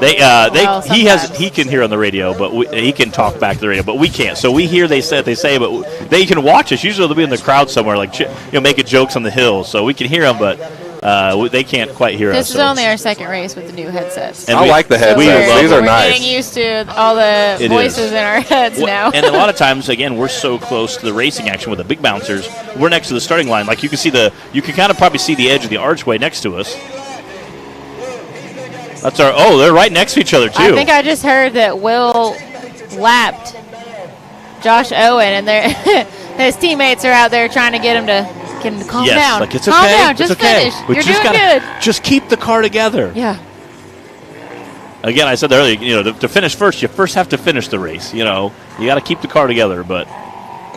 he can hear on the radio, but he can talk back to the radio, but we can't. So we hear they say, but they can watch us. Usually they'll be in the crowd somewhere, like making jokes on the hill, so we can hear them, but they can't quite hear us. This is only our second race with the new headsets. I like the headsets. These are nice. We're getting used to all the voices in our heads now. And a lot of times, again, we're so close to the racing action with the big bouncers. We're next to the starting line. Like you can kind of probably see the edge of the archway next to us. They're right next to each other too. I think I just heard that Will lapped Josh Owen, and his teammates are out there trying to get him to calm down. Like it's calm okay. down. Just finish. You're doing good. Just keep the car together. Yeah. Again, I said earlier, to finish first, you first have to finish the race. You got to keep the car together. But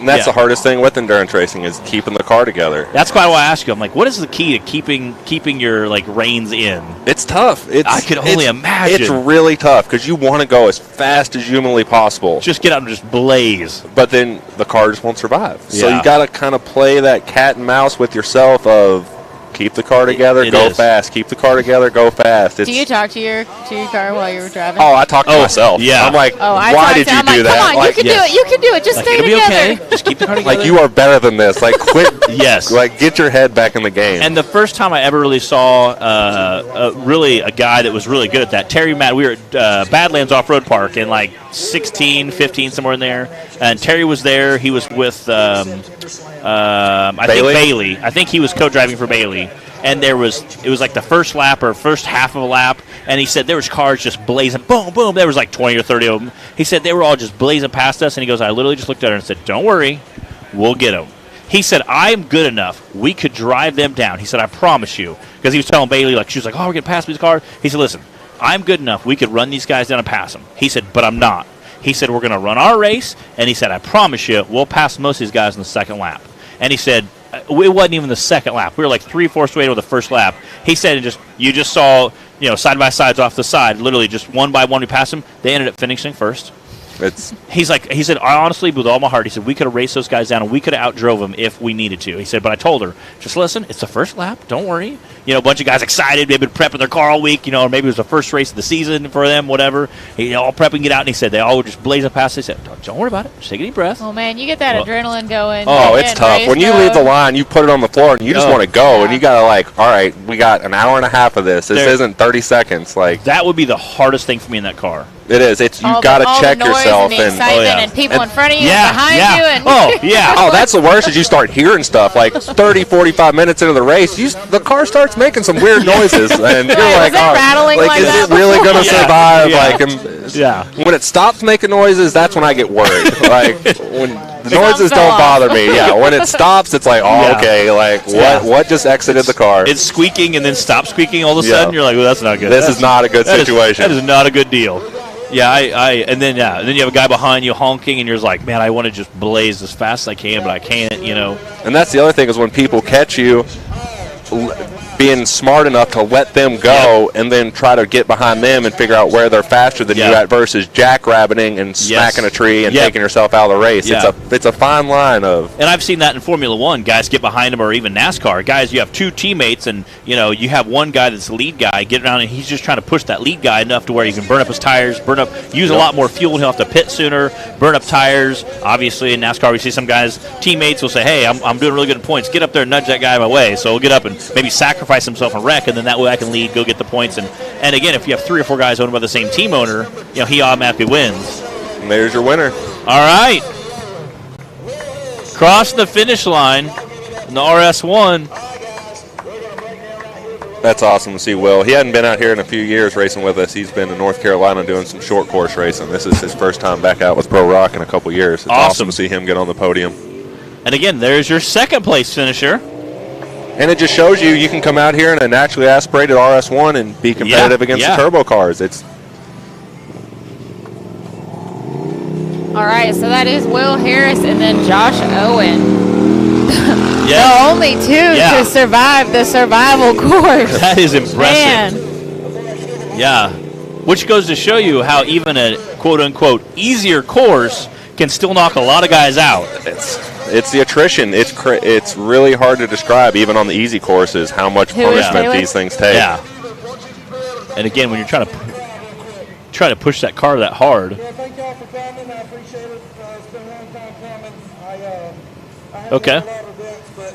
And that's the hardest thing with endurance racing is keeping the car together. That's why I ask you. I'm like, what is the key to keeping your like reins in? It's tough. I could only imagine. It's really tough because you want to go as fast as humanly possible. Just get out and just blaze. But then the car just won't survive. Yeah. So you got to kind of play that cat and mouse with yourself of keep the car together, go fast. Keep the car together, go fast. Do you talk to your car while you were driving? Oh, I talk to myself. Yeah. I'm like, why did you do that? Come on, like, you can do it. You can do it. Just like, stay it'll together. be okay. Just keep the car together. Like, you are better than this. Like, quit. Yes. Like, get your head back in the game. And the first time I ever really saw really a guy that was really good at that, Terry Matt, we were at Badlands Off-Road Park in like 16, 15, somewhere in there. And Terry was there. He was with, I think, Bailey. I think he was co-driving for Bailey. And it was like the first lap or first half of a lap, and he said there was cars just blazing, boom, boom. There was like 20 or 30 of them. He said they were all just blazing past us, and he goes, I literally just looked at her and said, don't worry, we'll get them. He said, I am good enough. We could drive them down. He said, I promise you. Because he was telling Bailey, like, she was like, oh, we're going to pass these cars. He said, listen, I'm good enough. We could run these guys down and pass them. He said, but I'm not. He said, we're going to run our race, and he said, I promise you, we'll pass most of these guys in the second lap. And he said, it wasn't even the second lap. We were like 3/4 way to the first lap. He said, you just saw, side by sides off the side, literally just one by one we passed them. They ended up finishing first. He said, I honestly, with all my heart, he said, we could have raced those guys down and we could have outdrove them if we needed to. He said, but I told her, just listen, it's the first lap, don't worry. A bunch of guys excited, they've been prepping their car all week, or maybe it was the first race of the season for them, whatever. All prepping, get out, and he said, they all were just blazing past. They said, don't worry about it, just take a deep breath. Oh, man, you get that adrenaline going. Oh, it's tough. When you leave the line, you put it on the floor, and you just want to go, and you got to all right, we got an hour and a half of this. This isn't 30 seconds. Like that would be the hardest thing for me in that car. It is. It's you got to check yourself and and people in front of you and behind you. And that's the worst is you start hearing stuff like 30, 45 minutes into the race. The car starts making some weird noises, and you're like, rattling like is it really going to survive? Yeah. When it stops making noises, that's when I get worried. Like when the noises don't bother me. Yeah. When it stops, it's like, okay. Like what just exited the car? It's squeaking and then stops squeaking all of a sudden. You're like, well, that's not good. This is not a good situation. That is not a good deal. Yeah, and then you have a guy behind you honking, and you're like, man, I want to just blaze as fast as I can, but I can't, And that's the other thing is when people catch you being smart enough to let them go and then try to get behind them and figure out where they're faster than you at versus jackrabbiting and smacking a tree and taking yourself out of the race. It's a fine line of. And I've seen that in Formula One. Guys get behind them, or even NASCAR. Guys, you have two teammates, and you have one guy that's the lead guy get around, and he's just trying to push that lead guy enough to where he can burn up his tires, use a lot more fuel, and he'll have to pit sooner, burn up tires. Obviously, in NASCAR, we see some guys, teammates will say, hey, I'm doing really good in points. Get up there and nudge that guy out of my way. So he'll get up and maybe sacrifice himself and wreck, and then that way I can lead, go get the points. And again, if you have 3 or 4 guys owned by the same team owner, he automatically wins. And there's your winner. All right. Crossing the finish line in the RS1. That's awesome to see Will. He hadn't been out here in a few years racing with us. He's been in North Carolina doing some short course racing. This is his first time back out with Pro Rock in a couple years. It's awesome to see him get on the podium. And again, there's your second place finisher. And it just shows you can come out here in a naturally aspirated RS1 and be competitive against the turbo cars. All right, so that is Will Harris and then Josh Owen. The only two to survive the survival course. That is impressive. Man. Yeah. Which goes to show you how even a quote-unquote easier course can still knock a lot of guys out. It's the attrition. It's really hard to describe, even on the easy courses, how much punishment these things take. Yeah. And again, when you're trying to push that car that hard. Yeah, thank y'all for coming. I appreciate it. It's been a long time coming. I haven't Okay. a lot of events, but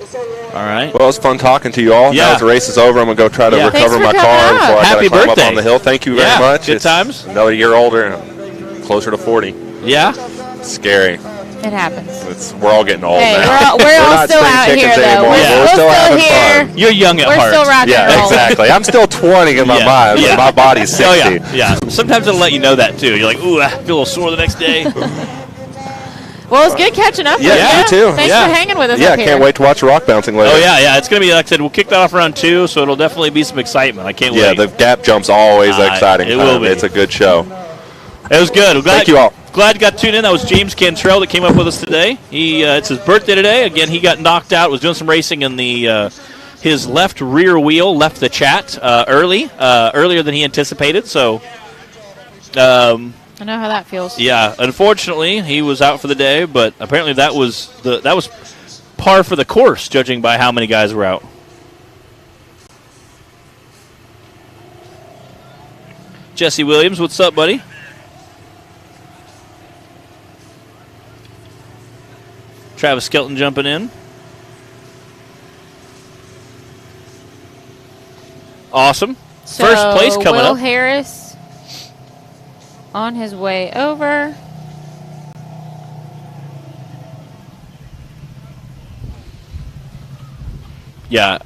it's so long. All right. Well, it was fun talking to you all. Yeah. Now that the race is over, I'm going to go try to recover my car before I Happy climb birthday. up on the hill. Thank you very much. Good times. Another year older and closer to 40. Yeah. It's scary. It happens. We're all getting old Hey, now. we're all not still spring out chickens here, though. anymore. We're still having here. fun. You're young at We're heart. still rocking and rolling. Exactly. I'm still 20 in my mind, but my body's 60. Oh, yeah. Sometimes it'll let you know that, too. You're like, ooh, I feel a little sore the next day. Well, it's good catching up with you. You too. Thanks for hanging with us Yeah, up I here. can't wait to watch rock bouncing later. Oh, yeah. It's going to be, like I said, we'll kick that off around 2, so it'll definitely be some excitement. I can't wait. Yeah, the gap jump's always exciting. It will be. It's a good show. It was good. Thank you all. glad you got tuned in. That was James Cantrell that came up with us today. It's his birthday today. Again, he got knocked out. Was doing some racing in the his left rear wheel left the chat earlier than he anticipated. So I know how that feels. Yeah, unfortunately, he was out for the day. But apparently, that was par for the course, judging by how many guys were out. Jesse Williams, what's up, buddy? Travis Skelton jumping in. Awesome. So First place coming Will up. Harris on his way over. Yeah.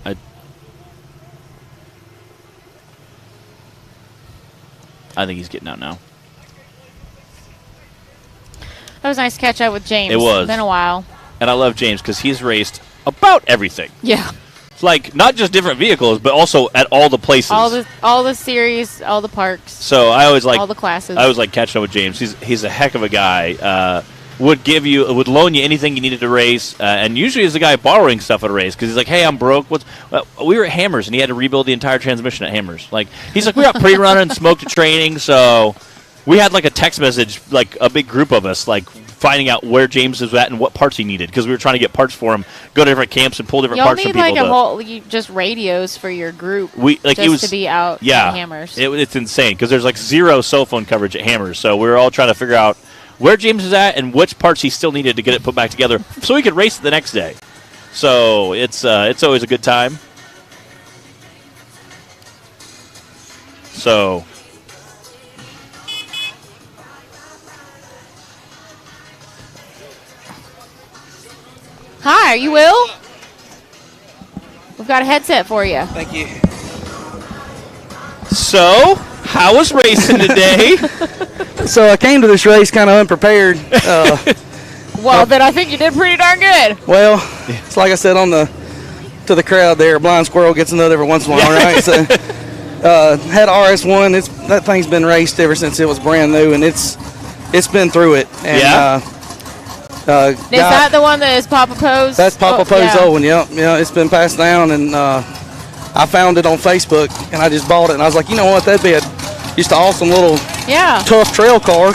I think he's getting out now. That was nice to catch up with James. It was. It's been a while. And I love James because he's raced about everything. Yeah. It's like not just different vehicles, but also at all the places. All the series, all the parks. So I always like all the classes. I always like catching up with James. He's a heck of a guy. Would loan you anything you needed to race, and usually is the guy borrowing stuff at a race because he's like, "Hey, I'm broke." We were at Hammers, and he had to rebuild the entire transmission at Hammers. Like he's like, we got pre-running, smoked training, so we had like a text message, like a big group of us, like finding out where James was at and what parts he needed because we were trying to get parts for him, go to different camps and pull different Y'all parts need from people. like just radios for your group. To be out at Hammers. It's insane because there's like zero cell phone coverage at Hammers, so we were all trying to figure out where James is at and which parts he still needed to get it put back together so he could race it the next day. So it's always a good time. So hi, are you Will? We've got a headset for you. Thank you. So, how was racing today? So I came to this race kind of unprepared. Well, then I think you did pretty darn good. Well, it's like I said to the crowd there, a blind squirrel gets a nut every once in a while, right? So had RS1. That thing's been raced ever since it was brand new, and it's been through it. And, yeah. Is that the one that is Papa Poe's? That's Papa Poe's old one. Yep. Yeah, it's been passed down, and I found it on Facebook, and I just bought it, and I was like, you know what, that'd be just an awesome little tough trail car.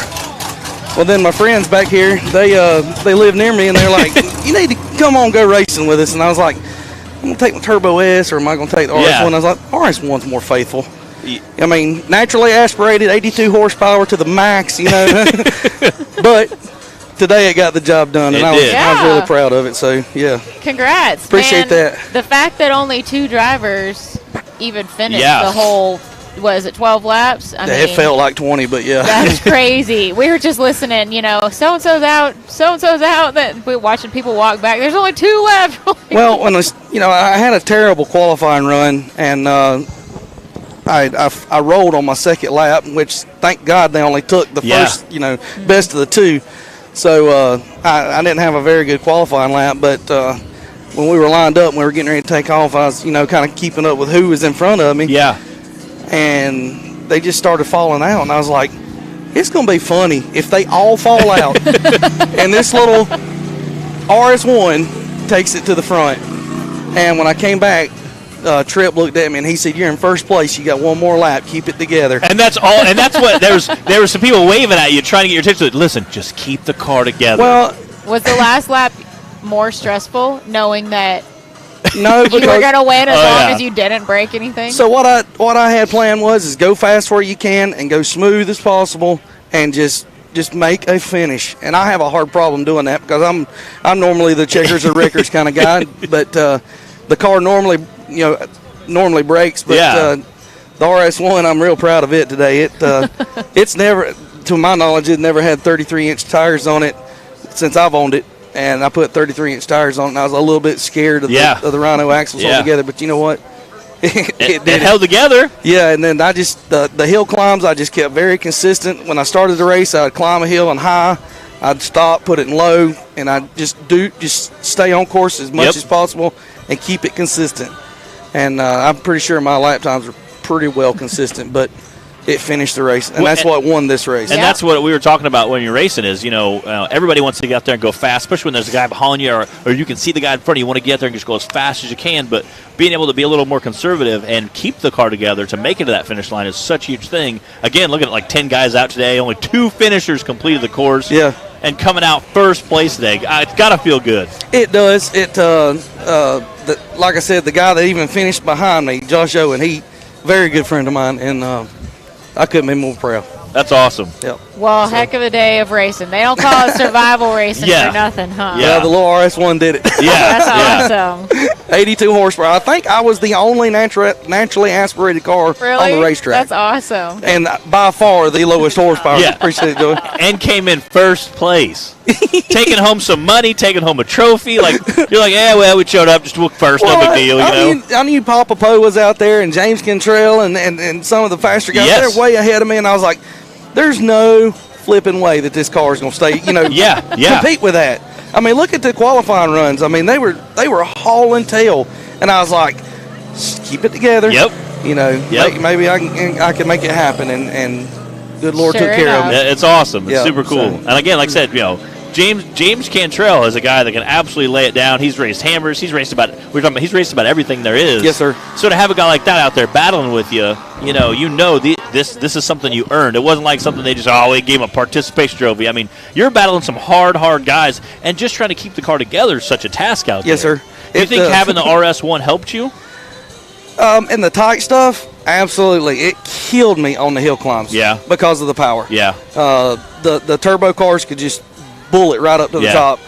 Well, then my friends back here, they live near me, and they're like, you need to come on, go racing with us. And I was like, I'm going to take my Turbo S, or am I going to take the RS1? I was like, RS1's more faithful. I mean, naturally aspirated, 82 horsepower to the max, you know. But today it got the job done, and I was really proud of it. So, yeah. Congrats. Appreciate that. The fact that only 2 drivers even finished the whole, what is it, 12 laps? I mean, it felt like 20, but yeah. That's crazy. We were just listening, so-and-so's out, that we're watching people walk back. There's only 2 left. Well, when I had a terrible qualifying run, and I rolled on my second lap, which thank God they only took the first, best of the 2. So I didn't have a very good qualifying lap, but when we were lined up and we were getting ready to take off, I was, kind of keeping up with who was in front of me. Yeah. And they just started falling out, and I was like, it's going to be funny if they all fall out. And this little RS1 takes it to the front. And when I came back, Tripp looked at me and he said, "You're in first place. You got one more lap. Keep it together." And that's all. And that's what there were some people waving at you, trying to get your attention. Listen, just keep the car together. Well, was the last lap more stressful, knowing that no, you were going to win as long as you didn't break anything? So what I had planned was go fast where you can and go smooth as possible and just make a finish. And I have a hard problem doing that because I'm normally the checkers or wreckers kind of guy, but the car normally breaks. But the RS1, I'm real proud of it today. It's never, to my knowledge, it never had 33-inch tires on it since I've owned it. And I put 33-inch tires on it, and I was a little bit scared of the Rhino axles altogether. But you know what? It held together. Yeah, and then the hill climbs, I just kept very consistent. When I started the race, I'd climb a hill and high. I'd stop, put it in low, and I'd just stay on course as much as possible and keep it consistent. And I'm pretty sure my lap times were pretty well consistent. But it finished the race, and that's what won this race. And that's what we were talking about when you're racing is, everybody wants to get out there and go fast, especially when there's a guy behind you or you can see the guy in front of you. You want to get out there and just go as fast as you can, but being able to be a little more conservative and keep the car together to make it to that finish line is such a huge thing. Again, looking at like 10 guys out today, only 2 finishers completed the course. Yeah. And coming out first place today, it's got to feel good. It does. Like I said, the guy that even finished behind me, Josh Owen, he very good friend of mine, and I couldn't be more proud. That's awesome. Yep. Well, heck of a day of racing. They don't call it survival racing for nothing, huh? Yeah, the little RS1 did it. Yeah. That's awesome. 82 horsepower. I think I was the only naturally aspirated car on the racetrack. That's awesome. And by far the lowest horsepower. Yeah. Appreciate it, Joey. And came in first place. Taking home some money, taking home a trophy. Like you're like, we showed up just to look first, no big deal, I knew Papa Poe was out there and James Cantrell and some of the faster guys. Yes. They're way ahead of me, and I was like, there's no flipping way that this car is going to stay, compete with that. I mean, look at the qualifying runs. I mean, they were hauling tail, and I was like, keep it together. Yep. Maybe I can make it happen, and good Lord took care of me. It's awesome. It's super cool. So. And again, like I said, James Cantrell is a guy that can absolutely lay it down. He's raced hammers. He's raced about everything there is. Yes, sir. So to have a guy like that out there battling with you, this is something you earned. It wasn't like something they just we gave him a participation trophy. I mean, you're battling some hard guys, and just trying to keep the car together is such a task out there. Yes, sir. Do you think having the RS1 helped you? In the tight stuff, absolutely. It killed me on the hill climbs. Yeah. Because of the power. Yeah. The turbo cars could just bullet right up to the top,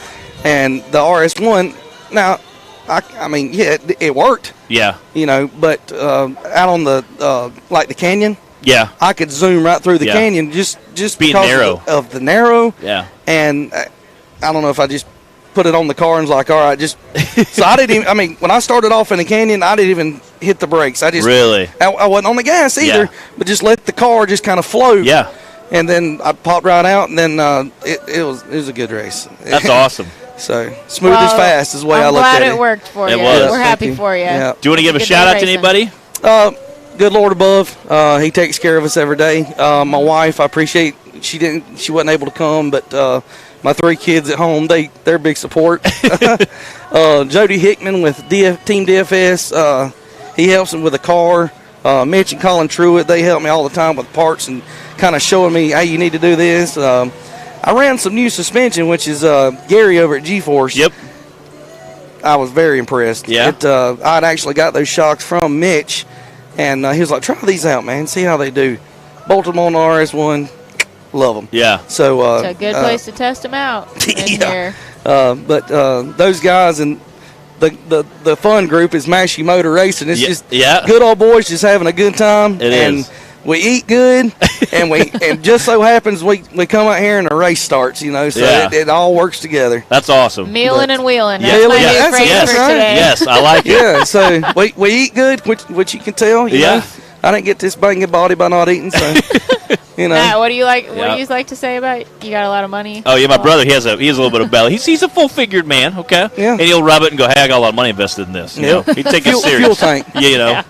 and the RS1. Now, it worked. Yeah. But out on the like the canyon. Yeah. I could zoom right through the canyon just being because narrow. of the narrow. Yeah. And I don't know if I just put it on the car and was like, all right, just. So I didn't even. I mean, when I started off in the canyon, I didn't even hit the brakes. I just really. I wasn't on the gas either, but just let the car just kind of float. Yeah. And then I popped right out, and then it was a good race. That's awesome. So smooth as fast is the way I looked I'm at it. glad it worked for you. Was. We're happy for you. Yeah. Do you want to give a shout out to anybody? Good Lord above. He takes care of us every day. My wife, I appreciate. She wasn't able to come, but my 3 kids at home, they're big support. Jody Hickman with Team DFS. He helps them with the car. Mitch and Colin Truitt, they help me all the time with parts and kind of showing me, hey, you need to do this. I ran some new suspension, which is Gary over at G-Force. Yep. I was very impressed. Yeah. I'd actually got those shocks from Mitch, and he was like, try these out, man. See how they do. Bolted them on the RS1. Love them. Yeah. So it's a good place to test them out in here. But those guys and the fun group is Mashy Motor Racing. It's just good old boys just having a good time. It is. We eat good, and just so happens we come out here and the race starts, so it all works together. That's awesome. Mealing and wheeling. Yeah. That's my new phrase for today. Yes, I like it. Yeah, so we eat good, which you can tell. You know? I didn't get this banging body by not eating, so Matt, what do you like? What do you like to say about you got a lot of money? Oh yeah, my brother he has a little bit of belly. He's a full figured man, okay? Yeah. And he'll rub it and go, hey, I got a lot of money invested in this. You know, he take it serious. Fuel tank. Yeah,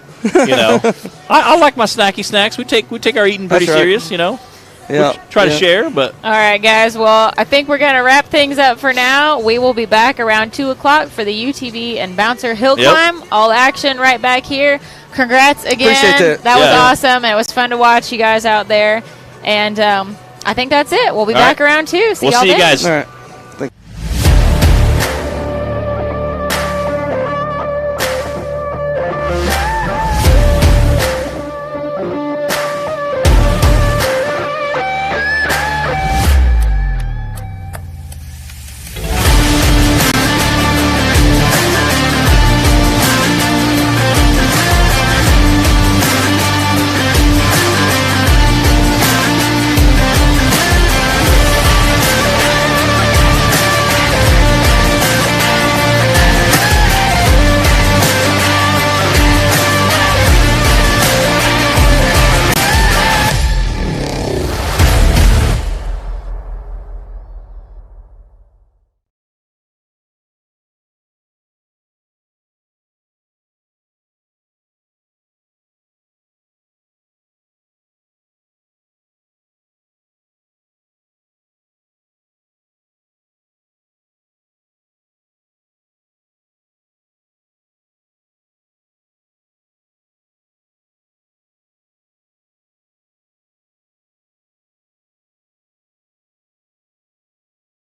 I like my snacky snacks. We take our eating pretty serious. Yeah. We try to share, but all right, guys. Well, I think we're gonna wrap things up for now. We will be back around 2:00 for the UTV and Bouncer Hill Climb. All action right back here. Congrats again. Appreciate that was awesome. It was fun to watch you guys out there. And I think that's it. We'll be back around 2. We'll see you guys. All right.